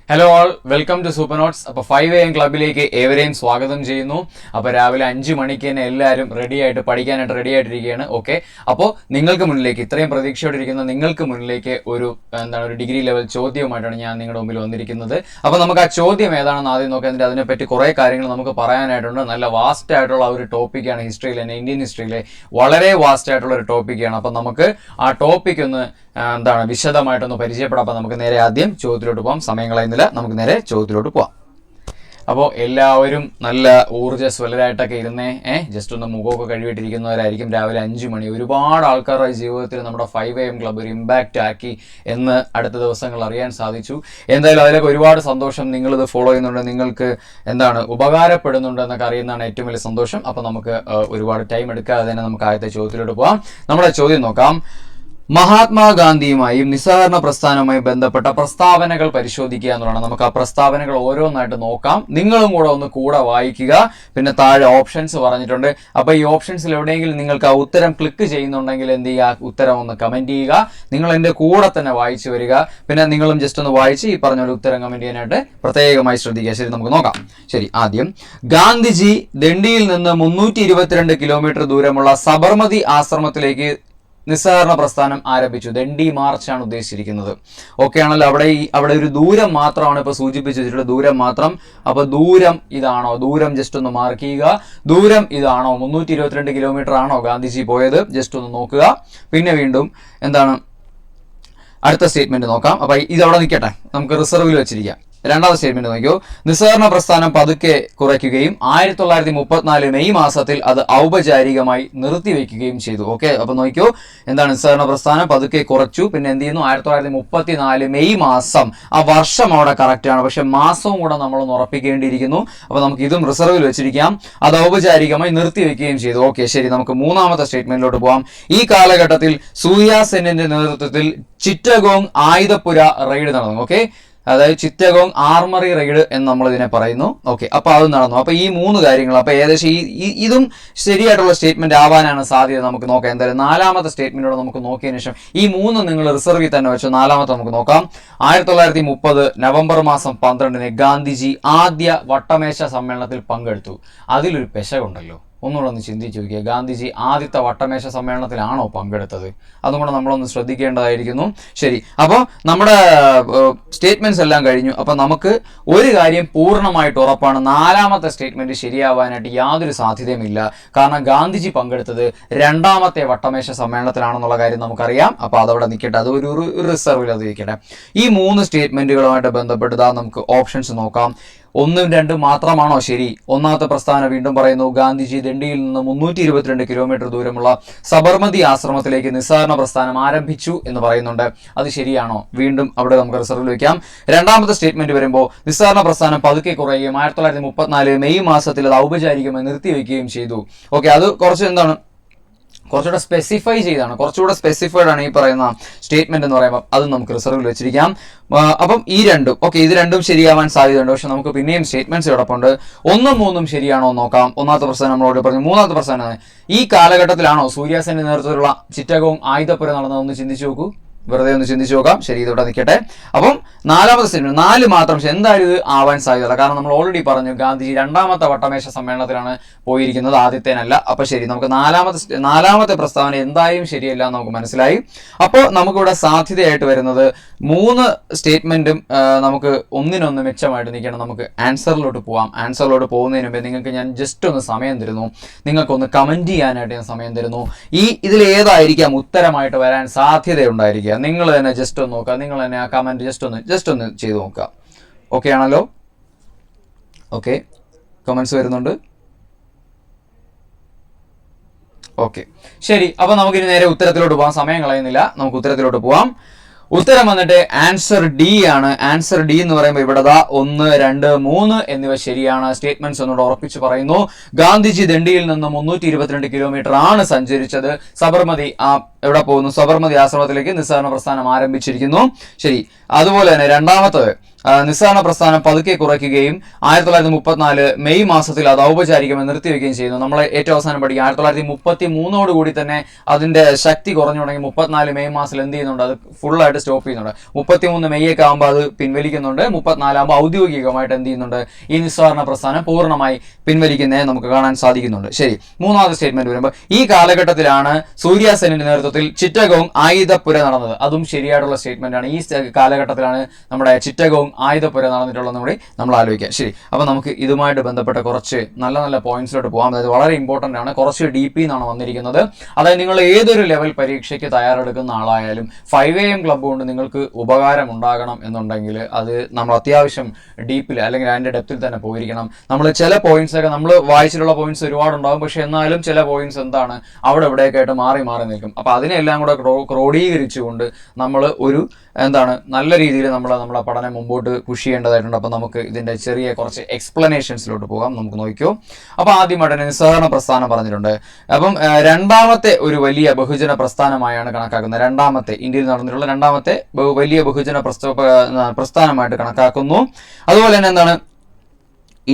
Hello all, welcome to super notes. അപ്പോൾ 5 AM ക്ലബിലേക്ക് ഏവരെയും സ്വാഗതം ചെയ്യുന്നു. അപ്പോൾ രാവിലെ 5 മണിക്ക് തന്നെ എല്ലാവരും റെഡിയായിട്ട് പഠിക്കാനായിട്ട് റെഡി ആയിട്ടിരിക്കുകയാണ്. ഓക്കെ, അപ്പോൾ നിങ്ങൾക്ക് മുന്നിലേക്ക് ഇത്രയും പ്രതീക്ഷയോടിരിക്കുന്ന നിങ്ങൾക്ക് മുന്നിലേക്ക് ഒരു ഡിഗ്രി ലെവൽ ചോദ്യവുമായിട്ടാണ് ഞാൻ നിങ്ങളുടെ മുമ്പിൽ വന്നിരിക്കുന്നത്. അപ്പോൾ നമുക്ക് ആ ചോദ്യം ഏതാണെന്ന് ആദ്യം നോക്കാം. എന്നിട്ട് അതിനെപ്പറ്റി കുറേ കാര്യങ്ങൾ നമുക്ക് പറയാനായിട്ടുണ്ട്. നല്ല വാസ്റ്റ് ആയിട്ടുള്ള ഒരു ടോപ്പിക്കാണ്. ഹിസ്റ്ററിയിൽ തന്നെ, ഇന്ത്യൻ ഹിസ്റ്ററിയിലെ വളരെ വാസ്റ്റ് ആയിട്ടുള്ള ഒരു ടോപ്പിക്കാണ്. അപ്പോൾ നമുക്ക് ആ ടോപ്പിക് ഒന്ന് വിശദമായിട്ടൊന്ന് പരിചയപ്പെടാം. അപ്പോൾ നമുക്ക് നേരെ ആദ്യം ചോദ്യത്തിലോട്ട് പോകാം. സമയം കളയുന്നില്ല, നമുക്ക് നേരെ ചോദ്യത്തിലോട്ട് പോകാം. അപ്പോൾ എല്ലാവരും നല്ല ഊർജ്ജസ്വലരായിട്ടൊക്കെ ഇരുന്നേ. ജസ്റ്റ് ഒന്ന് മുഖമൊക്കെ കഴുകിയിട്ടിരിക്കുന്നവരായിരിക്കും. രാവിലെ 5 മണി ഒരുപാട് ആൾക്കാരുടെ ജീവിതത്തിൽ നമ്മുടെ 5 AM ക്ലബ്ബ് ഒരു ഇമ്പാക്റ്റ് ആക്കി എന്ന് അടുത്ത ദിവസങ്ങൾ അറിയാൻ സാധിച്ചു. എന്തായാലും അതിലൊക്കെ ഒരുപാട് സന്തോഷം. നിങ്ങളിത് ഫോളോ ചെയ്യുന്നുണ്ട്, നിങ്ങൾക്ക് ഉപകാരപ്പെടുന്നുണ്ട് എന്നൊക്കെ അറിയുന്നതാണ് ഏറ്റവും വലിയ സന്തോഷം. അപ്പോൾ നമുക്ക് ഒരുപാട് ടൈം എടുക്കാതെ തന്നെ നമുക്ക് ആദ്യത്തെ ചോദ്യത്തിലോട്ട് പോകാം. നമ്മുടെ ചോദ്യം നോക്കാം. മഹാത്മാഗാന്ധിയുമായും നിസ്സഹകരണ പ്രസ്ഥാനവുമായി ബന്ധപ്പെട്ട പ്രസ്താവനകൾ പരിശോധിക്കുക എന്നുള്ളതാണ്. നമുക്ക് ആ പ്രസ്താവനകൾ ഓരോന്നായിട്ട് നോക്കാം. നിങ്ങളും കൂടെ വായിക്കുക. പിന്നെ താഴെ ഓപ്ഷൻസ് പറഞ്ഞിട്ടുണ്ട്. അപ്പോൾ ഈ ഓപ്ഷൻസിൽ എവിടെയെങ്കിലും നിങ്ങൾക്ക് ആ ഉത്തരം ക്ലിക്ക് ചെയ്യുന്നുണ്ടെങ്കിൽ എന്ത് ചെയ്യുക, ഉത്തരം ഒന്ന് കമന്റ് ചെയ്യുക. നിങ്ങൾ എൻ്റെ കൂടെ തന്നെ വായിച്ചു വരിക. പിന്നെ നിങ്ങളും ജസ്റ്റ് ഒന്ന് വായിച്ച് ഈ പറഞ്ഞ ഉത്തരം കമന്റ് ചെയ്യാനായിട്ട് പ്രത്യേകമായി ശ്രദ്ധിക്കുക. ശരി, നമുക്ക് നോക്കാം. ശരി, ആദ്യം ഗാന്ധിജി ദണ്ഡിയിൽ നിന്ന് 322 കിലോമീറ്റർ ദൂരമുള്ള സബർമതി ആശ്രമത്തിലേക്ക് നിസ്സഹകരണ പ്രസ്ഥാനം ആരംഭിച്ചു. ദണ്ഡി മാർച്ചാണ് ഉദ്ദേശിച്ചിരിക്കുന്നത്. ഓക്കെ ആണല്ലോ. അവിടെ ഒരു ദൂരം മാത്രമാണ് ഇപ്പോൾ സൂചിപ്പിച്ചു വെച്ചിട്ടുള്ളത്, ദൂരം മാത്രം. അപ്പൊ ദൂരം ഇതാണോ? ദൂരം ജസ്റ്റ് ഒന്ന് മാർക്ക് ചെയ്യുക. ദൂരം ഇതാണോ? 322 കിലോമീറ്റർ ആണോ ഗാന്ധിജി പോയത്? ജസ്റ്റ് ഒന്ന് നോക്കുക. പിന്നെ വീണ്ടും അടുത്ത സ്റ്റേറ്റ്മെന്റ് നോക്കാം. അപ്പൊ ഇതവിടെ നിൽക്കട്ടെ, നമുക്ക് റിസർവിൽ വെച്ചിരിക്കാം. രണ്ടാമത്തെ സ്റ്റേറ്റ്മെന്റ് നോക്കിയോ. നിസ്സഹകരണ പ്രസ്ഥാനം പതുക്കെ കുറയ്ക്കുകയും 1934 മെയ് മാസത്തിൽ അത് ഔപചാരികമായി നിർത്തിവെക്കുകയും ചെയ്തു. ഓക്കെ, അപ്പൊ നോക്കിയോ, നിസ്സഹകരണ പ്രസ്ഥാനം പതുക്കെ കുറച്ചു. പിന്നെ എന്ത് ചെയ്യുന്നു? 1934 മെയ് മാസം. ആ വർഷം അവിടെ കറക്റ്റ് ആണ്, പക്ഷെ മാസവും കൂടെ നമ്മളൊന്ന് ഉറപ്പിക്കേണ്ടിയിരിക്കുന്നു. അപ്പൊ നമുക്ക് ഇതും റിസർവിൽ വെച്ചിരിക്കാം. അത് ഔപചാരികമായി നിർത്തിവെക്കുകയും ചെയ്തു. ഓക്കെ, ശരി, നമുക്ക് മൂന്നാമത്തെ സ്റ്റേറ്റ്മെന്റിലോട്ട് പോകാം. ഈ കാലഘട്ടത്തിൽ സൂര്യ സെന്നിന്റെ നേതൃത്വത്തിൽ ചിറ്റഗോങ് ആയുധപ്പുര റെയ്ഡ് നടന്നു. ഓക്കെ, അതായത് ചിറ്റഗോങ് ആർമറി റെയ്ഡ് എന്ന് നമ്മൾ ഇതിനെ പറയുന്നു. ഓക്കെ, അപ്പൊ അത് നടന്നു. അപ്പൊ ഈ 3 കാര്യങ്ങൾ, അപ്പൊ ഏകദേശം ഇതും ശരിയായിട്ടുള്ള സ്റ്റേറ്റ്മെന്റ് ആവാനാണ് സാധ്യത. നമുക്ക് നോക്കാം. എന്തായാലും നാലാമത്തെ സ്റ്റേറ്റ്മെന്റോട് നമുക്ക് നോക്കിയതിനു ശേഷം ഈ 3 നിങ്ങൾ റിസർവിൽ തന്നെ വെച്ചു. നാലാമത്തെ നമുക്ക് നോക്കാം. 1930 നവംബർ മാസം 12 ഗാന്ധിജി ആദ്യ വട്ടമേശ സമ്മേളനത്തിൽ പങ്കെടുത്തു. അതിലൊരു പെശകുണ്ടല്ലോ. ഒന്നുകൂടെ ഒന്ന് ചിന്തിച്ചു നോക്കിയാൽ, ഗാന്ധിജി ആദ്യത്തെ വട്ടമേശ സമ്മേളനത്തിലാണോ പങ്കെടുത്തത്? അതും കൂടെ നമ്മളൊന്ന് ശ്രദ്ധിക്കേണ്ടതായിരിക്കുന്നു. ശരി, അപ്പോൾ നമ്മുടെ സ്റ്റേറ്റ്മെന്റ്സ് എല്ലാം കഴിഞ്ഞു. അപ്പൊ നമുക്ക് ഒരു കാര്യം പൂർണ്ണമായിട്ട് ഉറപ്പാണ്, നാലാമത്തെ സ്റ്റേറ്റ്മെന്റ് ശരിയാവാനായിട്ട് യാതൊരു സാധ്യതയുമില്ല. കാരണം ഗാന്ധിജി പങ്കെടുത്തത് 2ാമത്തെ വട്ടമേശ സമ്മേളനത്തിലാണെന്നുള്ള കാര്യം നമുക്കറിയാം. അപ്പൊ അതവിടെ നിൽക്കട്ടെ, അത് ഒരു റിസർവിൽ അത് നിൽക്കട്ടെ. ഈ 3 സ്റ്റേറ്റ്മെന്റുകളുമായിട്ട് ബന്ധപ്പെട്ട് നമുക്ക് ഓപ്ഷൻസ് നോക്കാം. 1, 2 മാത്രമാണോ ശരി? ഒന്നാമത്തെ പ്രസ്താവന വീണ്ടും പറയുന്നു, ഗാന്ധിജി ദണ്ഡിയിൽ നിന്ന് 322 കിലോമീറ്റർ ദൂരമുള്ള സബർമതി ആശ്രമത്തിലേക്ക് നിസ്സഹകരണ പ്രസ്ഥാനം ആരംഭിച്ചു എന്ന് പറയുന്നുണ്ട്. അത് ശരിയാണോ? വീണ്ടും അവിടെ നമുക്ക് റിസർവിൽ വയ്ക്കാം. രണ്ടാമത്തെ സ്റ്റേറ്റ്മെന്റ് വരുമ്പോൾ നിസ്സഹകരണ പ്രസ്ഥാനം പതുക്കെ കുറയുകയും 1934 മെയ് മാസത്തിൽ അത് ഔപചാരികമായി നിർത്തിവെക്കുകയും ചെയ്തു. ഓക്കെ, അത് കുറച്ചുകൂടെ സ്പെസിഫൈ ചെയ്താണ്, കുറച്ചുകൂടെ സ്പെസിഫൈഡ് ആണ് ഈ പറയുന്ന സ്റ്റേറ്റ്മെന്റ് എന്ന് പറയുമ്പോൾ. അത് നമുക്ക് റിസർവിൽ വെച്ചിരിക്കാം. അപ്പം ഈ രണ്ടും ഇത് രണ്ടും ശരിയാവാൻ സാധ്യതയുണ്ട്. പക്ഷെ നമുക്ക് പിന്നെയും സ്റ്റേറ്റ്മെന്റ്സ് കിടപ്പുണ്ട്. 1ഉം 3ഉം ശരിയാണോ നോക്കാം. ഒന്നാമത്തെ പ്രശ്നം നമ്മളോട് പറഞ്ഞു. മൂന്നാമത്തെ പ്രശ്നം, ഈ കാലഘട്ടത്തിലാണോ സൂര്യാസേന്റെ നേതൃത്വത്തിലുള്ള ചിറ്റഗോങ് ആയുധപ്പുര നടന്നതെന്ന് ചിന്തിച്ചു നോക്കൂ. വെറുതെ ഒന്ന് ചിന്തിച്ചു നോക്കാം. ശരി, ഇതിവിടെ നിൽക്കട്ടെ. അപ്പം നാലാമത്തെ സ്റ്റേറ്റ്മെന്റ് 4 മാത്രം. പക്ഷെ എന്തായാലും ഇത് ആവാൻ സാധ്യതയില്ല. കാരണം നമ്മൾ ഓൾറെഡി പറഞ്ഞു, ഗാന്ധിജി 2ാമത്തെ വട്ടമേശ സമ്മേളനത്തിലാണ് പോയിരിക്കുന്നത്, ആദ്യത്തേനല്ല. അപ്പൊ ശരി, നമുക്ക് നാലാമത്തെ പ്രസ്താവന എന്തായാലും ശരിയല്ല എന്ന് നമുക്ക് മനസ്സിലായി. അപ്പോൾ നമുക്കിവിടെ സാധ്യതയായിട്ട് വരുന്നത് 3 സ്റ്റേറ്റ്മെന്റും നമുക്ക് ഒന്നിനൊന്ന് മെച്ചമായിട്ട് നിൽക്കണം. നമുക്ക് ആൻസറിലോട്ട് പോവാം. ആൻസറിലോട്ട് പോകുന്നതിന് മുമ്പേ നിങ്ങൾക്ക് ഞാൻ ജസ്റ്റ് ഒന്ന് സമയം തരുന്നു. നിങ്ങൾക്കൊന്ന് കമന്റ് ചെയ്യാനായിട്ട് ഞാൻ സമയം തരുന്നു. ഇതിൽ ഏതായിരിക്കാം ഉത്തരമായിട്ട് വരാൻ സാധ്യതയുണ്ടായിരിക്കുക? നിങ്ങൾ തന്നെ ജസ്റ്റ് ഒന്ന് നോക്കുക. നിങ്ങൾ തന്നെ ആ കമന്റ് ജസ്റ്റ് ഒന്ന് ചെയ്ത് നോക്കുക. ഓക്കെ ആണല്ലോ? ഓക്കെ, കമന്റ്സ് വരുന്നുണ്ട്. ഓക്കെ, ശരി. അപ്പൊ നമുക്കിനി നേരെ ഉത്തരത്തിലോട്ട് പോകാം. സമയം കളയുന്നില്ല, നമുക്ക് ഉത്തരത്തിലോട്ട് പോവാം. ഉത്തരം വന്നിട്ട് ആൻസർ ഡി ആണ്. ആൻസർ ഡി എന്ന് പറയുമ്പോൾ ഇവിടെ 1, 2, 3 എന്നിവ ശരിയാണ്. സ്റ്റേറ്റ്മെന്റ്സ് ഒന്നുകൂടെ ഉറപ്പിച്ച് പറയുന്നു. ഗാന്ധിജി ദണ്ഡിയിൽ നിന്ന് 322 കിലോമീറ്റർ ആണ് സഞ്ചരിച്ചത്. സബർമതി എവിടെ പോകുന്നു? സബർമതി ആശ്രമത്തിലേക്ക് നിസ്സഹകരണ പ്രസ്ഥാനം ആരംഭിച്ചിരിക്കുന്നു. ശരി, അതുപോലെ തന്നെ രണ്ടാമത്തത് നിസ്സഹകരണ പ്രസ്ഥാനം പതുക്കെ കുറയ്ക്കുകയും 1934 മെയ് മാസത്തിൽ അത് ഔപചാരികമായി നിർത്തിവെക്കുകയും ചെയ്യുന്നു. നമ്മൾ ഏറ്റവും അവസാനം പഠിക്കുക 1933 തന്നെ അതിന്റെ ശക്തി കുറഞ്ഞു തുടങ്ങി. 34 മെയ് മാസത്തിൽ എന്ത് ചെയ്യുന്നുണ്ട്? അത് ഫുള്ളായിട്ട് സ്റ്റോപ്പ് ചെയ്യുന്നുണ്ട്. 33 മെയ് ഒക്കെ ആകുമ്പോൾ അത് പിൻവലിക്കുന്നുണ്ട്. 34 ആകുമ്പോൾ ഔദ്യോഗികമായിട്ട് എന്ത് ചെയ്യുന്നുണ്ട്? ഈ നിസ്സഹകരണ പ്രസ്ഥാനം പൂർണ്ണമായി പിൻവലിക്കുന്നതിനെ നമുക്ക് കാണാൻ സാധിക്കുന്നുണ്ട്. ശരി, മൂന്നാമത്തെ സ്റ്റേറ്റ്മെന്റ് വരുമ്പോൾ ഈ കാലഘട്ടത്തിലാണ് സൂര്യ സെന്നിന്റെ നേതൃത്വത്തിൽ ചിറ്റഗോങ് ആയുധപ്പുര നടന്നത്. അതും ശരിയായിട്ടുള്ള സ്റ്റേറ്റ്മെന്റ് ആണ്. ഈ കാലഘട്ടത്തിലാണ് നമ്മുടെ ചിറ്റഗോങ് ആയുധപ്പുര നടന്നിട്ടുള്ളതെന്ന് കൂടി നമ്മൾ ആലോചിക്കാം. ശരി, അപ്പൊ നമുക്ക് ഇതുമായിട്ട് ബന്ധപ്പെട്ട കുറച്ച് നല്ല നല്ല പോയിന്റ്സിലോട്ട് പോകാം. അതായത് വളരെ ഇമ്പോർട്ടന്റ് ആണ്. കുറച്ച് ഡീപ്പ് എന്നാണ് വന്നിരിക്കുന്നത്. അതായത് നിങ്ങൾ ഏതൊരു ലെവൽ പരീക്ഷയ്ക്ക് തയ്യാറെടുക്കുന്ന ആളായാലും 5am ക്ലബ്ബ് കൊണ്ട് നിങ്ങൾക്ക് ഉപകാരം ഉണ്ടാകണം എന്നുണ്ടെങ്കിൽ അത് നമ്മൾ അത്യാവശ്യം ഡീപ്പിൽ അല്ലെങ്കിൽ അതിന്റെ ഡെപ്തിൽ തന്നെ പോയിരിക്കണം. നമ്മൾ ചില പോയിന്റ്സ് ഒക്കെ നമ്മൾ വായിച്ചിട്ടുള്ള പോയിന്റ്സ് ഒരുപാടുണ്ടാകും. പക്ഷെ എന്നാലും ചില പോയിന്റ്സ് എന്താണ് അവിടെ ഇവിടെയൊക്കെ ആയിട്ട് മാറി നിൽക്കും. അപ്പൊ അതിനെല്ലാം കൂടെ ക്രോഡീകരിച്ചുകൊണ്ട് നമ്മൾ ഒരു നല്ല രീതിയിൽ നമ്മളെ പഠനം മുമ്പോട്ട് പുഷ് ചെയ്യേണ്ടതായിട്ടുണ്ട്. അപ്പൊ നമുക്ക് ഇതിന്റെ ചെറിയ കുറച്ച് എക്സ്പ്ലനേഷൻസിലോട്ട് പോകാം. നമുക്ക് നോക്കിയോ. അപ്പൊ ആദ്യമായിട്ട് നിസ്സഹകരണ പ്രസ്ഥാനം പറഞ്ഞിട്ടുണ്ട്. അപ്പം രണ്ടാമത്തെ ഒരു വലിയ ബഹുജന പ്രസ്ഥാനമായാണ് കണക്കാക്കുന്നത്. ഇന്ത്യയിൽ നടന്നിട്ടുള്ള രണ്ടാമത്തെ വലിയ ബഹുജന പ്രസ്ഥാനമായിട്ട് കണക്കാക്കുന്നു. അതുപോലെ തന്നെ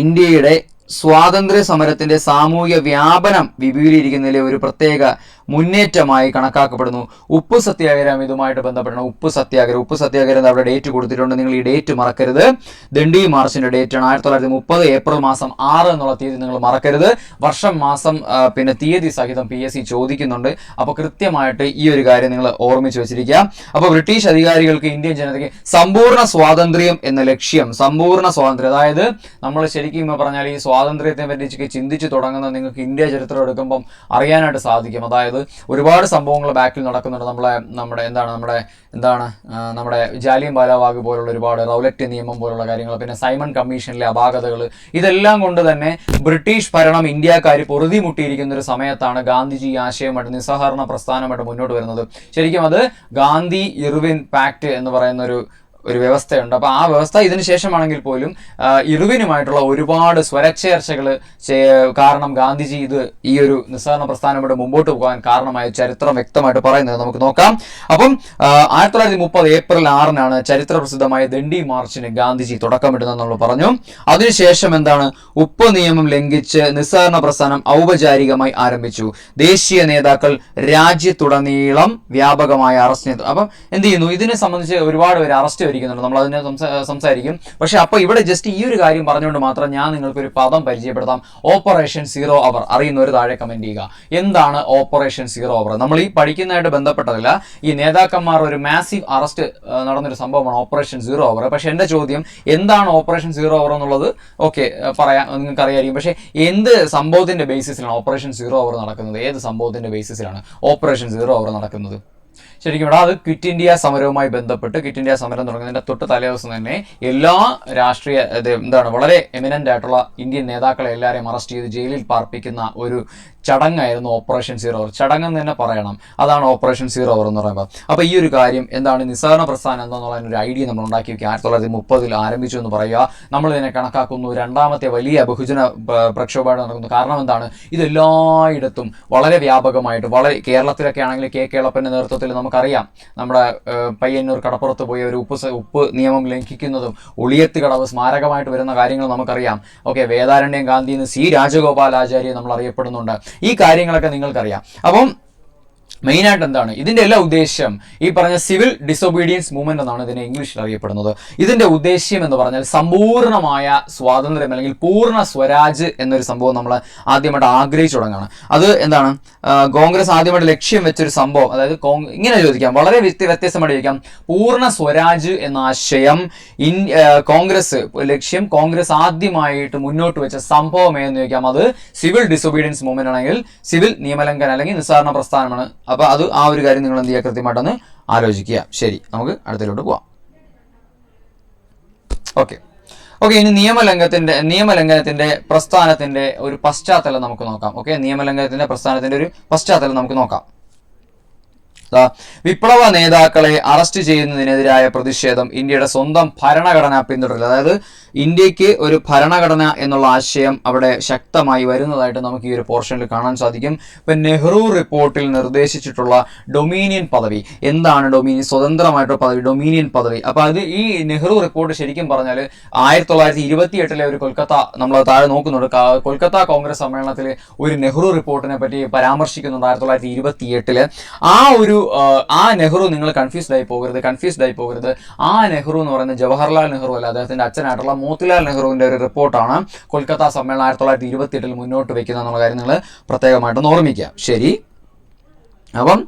ഇന്ത്യയുടെ സ്വാതന്ത്ര്യ സമരത്തിന്റെ സാമൂഹ്യ വ്യാപനം വിപുലീകരിക്കുന്നതിലെ ഒരു പ്രത്യേക മുന്നേറ്റമായി കണക്കാക്കപ്പെടുന്നു. ഉപ്പ് സത്യാഗ്രഹം ഇതുമായിട്ട് ബന്ധപ്പെട്ടാണ്. ഉപ്പ് സത്യാഗ്രഹം അവിടെ ഡേറ്റ് കൊടുത്തിട്ടുണ്ട്. നിങ്ങൾ ഈ ഡേറ്റ് മറക്കരുത്. ദണ്ഡി മാർച്ചിന്റെ ഡേറ്റ് ആണ് 1930 ഏപ്രിൽ മാസം 6 എന്നുള്ള തീയതി നിങ്ങൾ മറക്കരുത്. വർഷം മാസം പിന്നെ തീയതി സഹിതം PSC ചോദിക്കുന്നുണ്ട്. അപ്പോൾ കൃത്യമായിട്ട് ഈ ഒരു കാര്യം നിങ്ങൾ ഓർമ്മിച്ച് വെച്ചിരിക്കുക. അപ്പോൾ ബ്രിട്ടീഷ് അധികാരികൾക്ക് ഇന്ത്യൻ ജനതയ്ക്ക് സമ്പൂർണ്ണ സ്വാതന്ത്ര്യം എന്ന ലക്ഷ്യം, സമ്പൂർണ്ണ സ്വാതന്ത്ര്യം, അതായത് നമ്മൾ ശരിക്കും പറഞ്ഞാൽ ഈ സ്വാതന്ത്ര്യത്തെ പറ്റി ചിന്തിച്ചു തുടങ്ങുന്നത് നിങ്ങൾക്ക് ഇന്ത്യ ചരിത്രം എടുക്കുമ്പം അറിയാനായിട്ട് സാധിക്കും. അതായത് ഒരുപാട് സംഭവങ്ങൾ ബാക്കിൽ നടക്കുന്നുണ്ട്. നമ്മുടെ ജാലിയൻ വാലാബാഗ് പോലുള്ള ഒരുപാട് റൗലറ്റ് നിയമം പോലുള്ള കാര്യങ്ങൾ, പിന്നെ സൈമൺ കമ്മീഷനിലെ അപാകതകൾ, ഇതെല്ലാം കൊണ്ട് തന്നെ ബ്രിട്ടീഷ് ഭരണം ഇന്ത്യക്കാർ പൊറുതിമുട്ടിയിരിക്കുന്ന ഒരു സമയത്താണ് ഗാന്ധിജി ആശയമായിട്ട് നിസ്സഹകരണ പ്രസ്ഥാനമായിട്ട് മുന്നോട്ട് വരുന്നത്. ശരിക്കും അത് ഗാന്ധി ഇർവിൻ പാക്ട് എന്ന് പറയുന്ന ഒരു വ്യവസ്ഥയുണ്ട്. അപ്പോൾ ആ വ്യവസ്ഥ ഇതിന് ശേഷമാണെങ്കിൽ പോലും ഇർവിനുമായിട്ടുള്ള ഒരുപാട് സ്വരച്ചേർച്ചകൾ കാരണം ഗാന്ധിജി ഈ ഒരു നിസ്സഹകരണ പ്രസ്ഥാനം ഇവിടെ മുമ്പോട്ട് പോകാൻ കാരണമായ ചരിത്രം വ്യക്തമായിട്ട് പറയുന്നത് നമുക്ക് നോക്കാം. അപ്പം 1930 ഏപ്രിൽ 6 ചരിത്ര പ്രസിദ്ധമായ ദണ്ഡി മാർച്ചിന് ഗാന്ധിജി തുടക്കമിടുന്നത് നമ്മൾ പറഞ്ഞു. അതിനുശേഷം ഉപ്പ് നിയമം ലംഘിച്ച് നിസ്സഹകരണ പ്രസ്ഥാനം ഔപചാരികമായി ആരംഭിച്ചു. ദേശീയ നേതാക്കൾ രാജ്യത്തുടനീളം വ്യാപകമായ അറസ്റ്റ് ചെയ്തു. അപ്പം എന്ത് ചെയ്യുന്നു? ഇതിനെ സംബന്ധിച്ച് ഒരുപാട് പേര് അറസ്റ്റ് വരിക്കുന്നുണ്ട്. നമ്മൾ അതിനെ സംസാരിക്കും. പക്ഷെ അപ്പൊ ഇവിടെ ജസ്റ്റ് ഈ ഒരു കാര്യം പറഞ്ഞുകൊണ്ട് മാത്രം ഞാൻ നിങ്ങൾക്ക് ഒരു പദം പരിചയപ്പെടുത്താം. ഓപ്പറേഷൻ 0 അവർ അറിയുന്നവർ താഴെ കമന്റ് ചെയ്യുക. എന്താണ് ഓപ്പറേഷൻ 0 അവർ? നമ്മൾ ഈ പഠിക്കുന്നതായിട്ട് ബന്ധപ്പെട്ടതല്ല. ഈ നേതാക്കന്മാർ ഒരു മാസീവ് അറസ്റ്റ് നടന്നൊരു സംഭവമാണ് ഓപ്പറേഷൻ 0 അവർ. പക്ഷെ എന്റെ ചോദ്യം, എന്താണ് ഓപ്പറേഷൻ 0 അവർ എന്നുള്ളത് ഓക്കെ പറയാം, നിങ്ങൾക്ക് അറിയായിരിക്കും. പക്ഷെ എന്ത് സംഭവത്തിന്റെ ബേസിസിലാണ് ഓപ്പറേഷൻ 0 അവർ നടക്കുന്നത്? ഏത് സംഭവത്തിന്റെ ബേസിസിലാണ് ഓപ്പറേഷൻ 0 അവർ നടക്കുന്നത്? ശരിക്കും ഇവിടെ അത് ക്വിറ്റ് ഇന്ത്യ സമരവുമായി ബന്ധപ്പെട്ട്, ക്വിറ്റ് ഇന്ത്യ സമരം തുടങ്ങുന്നതിന്റെ തൊട്ട് തലേദിവസം തന്നെ എല്ലാ രാഷ്ട്രീയ വളരെ എമിനന്റ് ആയിട്ടുള്ള ഇന്ത്യൻ നേതാക്കളെ എല്ലാവരെയും അറസ്റ്റ് ചെയ്ത് ജയിലിൽ പാർപ്പിക്കുന്ന ഒരു ചടങ്ങായിരുന്നു ഓപ്പറേഷൻ 0 അവർ. ചടങ്ങെന്ന് തന്നെ പറയണം. അതാണ് ഓപ്പറേഷൻ 0 അവർ എന്ന് പറയുമ്പോൾ. അപ്പോൾ ഈ ഒരു കാര്യം എന്താണ് നിസ്സഹകരണ പ്രസ്ഥാനം എന്താണെന്നുള്ള ഒരു ഐഡിയ നമ്മൾ ഉണ്ടാക്കി വെക്കുക. 1930 ആരംഭിച്ചു എന്ന് പറയുക. നമ്മൾ ഇതിനെ കണക്കാക്കുന്നു രണ്ടാമത്തെ വലിയ ബഹുജന പ്രക്ഷോഭമായിട്ട് നടക്കുന്നു. കാരണം എന്താണ്? ഇതെല്ലായിടത്തും വളരെ വ്യാപകമായിട്ട്, വളരെ കേരളത്തിലൊക്കെ ആണെങ്കിൽ കെ കേളപ്പന്റെ നേതൃത്വത്തിൽ നമുക്കറിയാം, നമ്മുടെ പയ്യന്നൂർ കടപ്പുറത്ത് പോയ ഒരു ഉപ്പ് നിയമം ലംഘിക്കുന്നതും ഒളിയത്ത് കടവ് സ്മാരകമായിട്ട് വരുന്ന കാര്യങ്ങൾ നമുക്കറിയാം. ഓക്കെ, വേദാരണ്യം ഗാന്ധിന്ന് C രാജഗോപാലാചാര്യ നമ്മൾ അറിയപ്പെടുന്നുണ്ട്. ഈ കാര്യങ്ങളൊക്കെ നിങ്ങൾക്കറിയാം. അപ്പം മെയിനായിട്ട് എന്താണ് ഇതിന്റെ എല്ലാ ഉദ്ദേശ്യം? ഈ പറഞ്ഞ സിവിൽ ഡിസൊബീഡിയൻസ് മൂവ്മെന്റ് എന്നാണ് ഇതിനെ ഇംഗ്ലീഷിൽ അറിയപ്പെടുന്നത്. ഇതിന്റെ ഉദ്ദേശ്യം എന്ന് പറഞ്ഞാൽ സമ്പൂർണ്ണമായ സ്വാതന്ത്ര്യം അല്ലെങ്കിൽ പൂർണ്ണ സ്വരാജ് എന്നൊരു സംഭവം നമ്മൾ ആദ്യമായിട്ട് ആഗ്രഹിച്ചു തുടങ്ങുകയാണ്. അത് എന്താണ്? കോൺഗ്രസ് ആദ്യമായിട്ട് ലക്ഷ്യം വെച്ചൊരു സംഭവം, അതായത് ഇങ്ങനെ ചോദിക്കാം, വളരെ വ്യത്യസ്തമായിട്ട് ചോദിക്കാം. പൂർണ്ണ സ്വരാജ് എന്ന ആശയം കോൺഗ്രസ് ആദ്യമായിട്ട് മുന്നോട്ട് വെച്ച സംഭവം ഏതെന്ന് ചോദിക്കാം. അത് സിവിൽ ഡിസൊബീഡിയൻസ് മൂവ്മെന്റ് ആണെങ്കിൽ സിവിൽ നിയമലംഘനം അല്ലെങ്കിൽ നിസ്സഹകരണ പ്രസ്ഥാനമാണ്. അപ്പൊ അത് ആ ഒരു കാര്യം നിങ്ങൾ എന്ത് ചെയ്യുക? കൃത്യമായിട്ടൊന്ന് ആലോചിക്കുക. ശരി, നമുക്ക് അടുത്തതിലോട്ട് പോവാം. ഓക്കെ, ഇനി നിയമലംഘനത്തിന്റെ പ്രസ്ഥാനത്തിന്റെ ഒരു പശ്ചാത്തലം നമുക്ക് നോക്കാം. ഓക്കെ, നിയമലംഘനത്തിന്റെ പ്രസ്ഥാനത്തിന്റെ ഒരു പശ്ചാത്തലം നമുക്ക് നോക്കാം. വിപ്ലവ നേതാക്കളെ അറസ്റ്റ് ചെയ്യുന്നതിനെതിരായ പ്രതിഷേധം ഇന്ത്യയുടെ സ്വന്തം ഭരണഘടന പിന്തുടരില്ല. അതായത് ഇന്ത്യക്ക് ഒരു ഭരണഘടന എന്നുള്ള ആശയം അവിടെ ശക്തമായി വരുന്നതായിട്ട് നമുക്ക് ഈ ഒരു പോർഷനിൽ കാണാൻ സാധിക്കും. ഇപ്പം നെഹ്റു റിപ്പോർട്ടിൽ നിർദ്ദേശിച്ചിട്ടുള്ള ഡൊമീനിയൻ പദവി എന്താണ്? ഡൊമീനിയൻ സ്വതന്ത്രമായിട്ടുള്ള പദവി, ഡൊമീനിയൻ പദവി. അപ്പോൾ അത് ഈ നെഹ്റു റിപ്പോർട്ട് ശരിക്കും പറഞ്ഞാൽ 1928 ഒരു കൊൽക്കത്ത, നമ്മൾ താഴെ നോക്കുന്നുണ്ട്, കൊൽക്കത്ത കോൺഗ്രസ് സമ്മേളനത്തിൽ ഒരു നെഹ്റു റിപ്പോർട്ടിനെ പറ്റി പരാമർശിക്കുന്നുണ്ട് 1928. ആ നെഹ്റു, നിങ്ങൾ കൺഫ്യൂസ്ഡ് ആയി പോകരുത്. ആ നെഹ്റു എന്ന് പറയുന്നത് ജവഹർലാൽ നെഹ്റു അല്ല, അദ്ദേഹത്തിന്റെ അച്ഛനായിട്ടുള്ള മോത്തിലാൽ നെഹ്റുവിന്റെ ഒരു റിപ്പോർട്ടാണ് കൊൽക്കത്ത സമ്മേളനം 1928 മുന്നോട്ട് വെക്കുന്നത് എന്നുള്ള കാര്യം നിങ്ങൾ പ്രത്യേകമായിട്ടൊന്ന് ഓർമ്മിക്കുക. ശരി, അപ്പം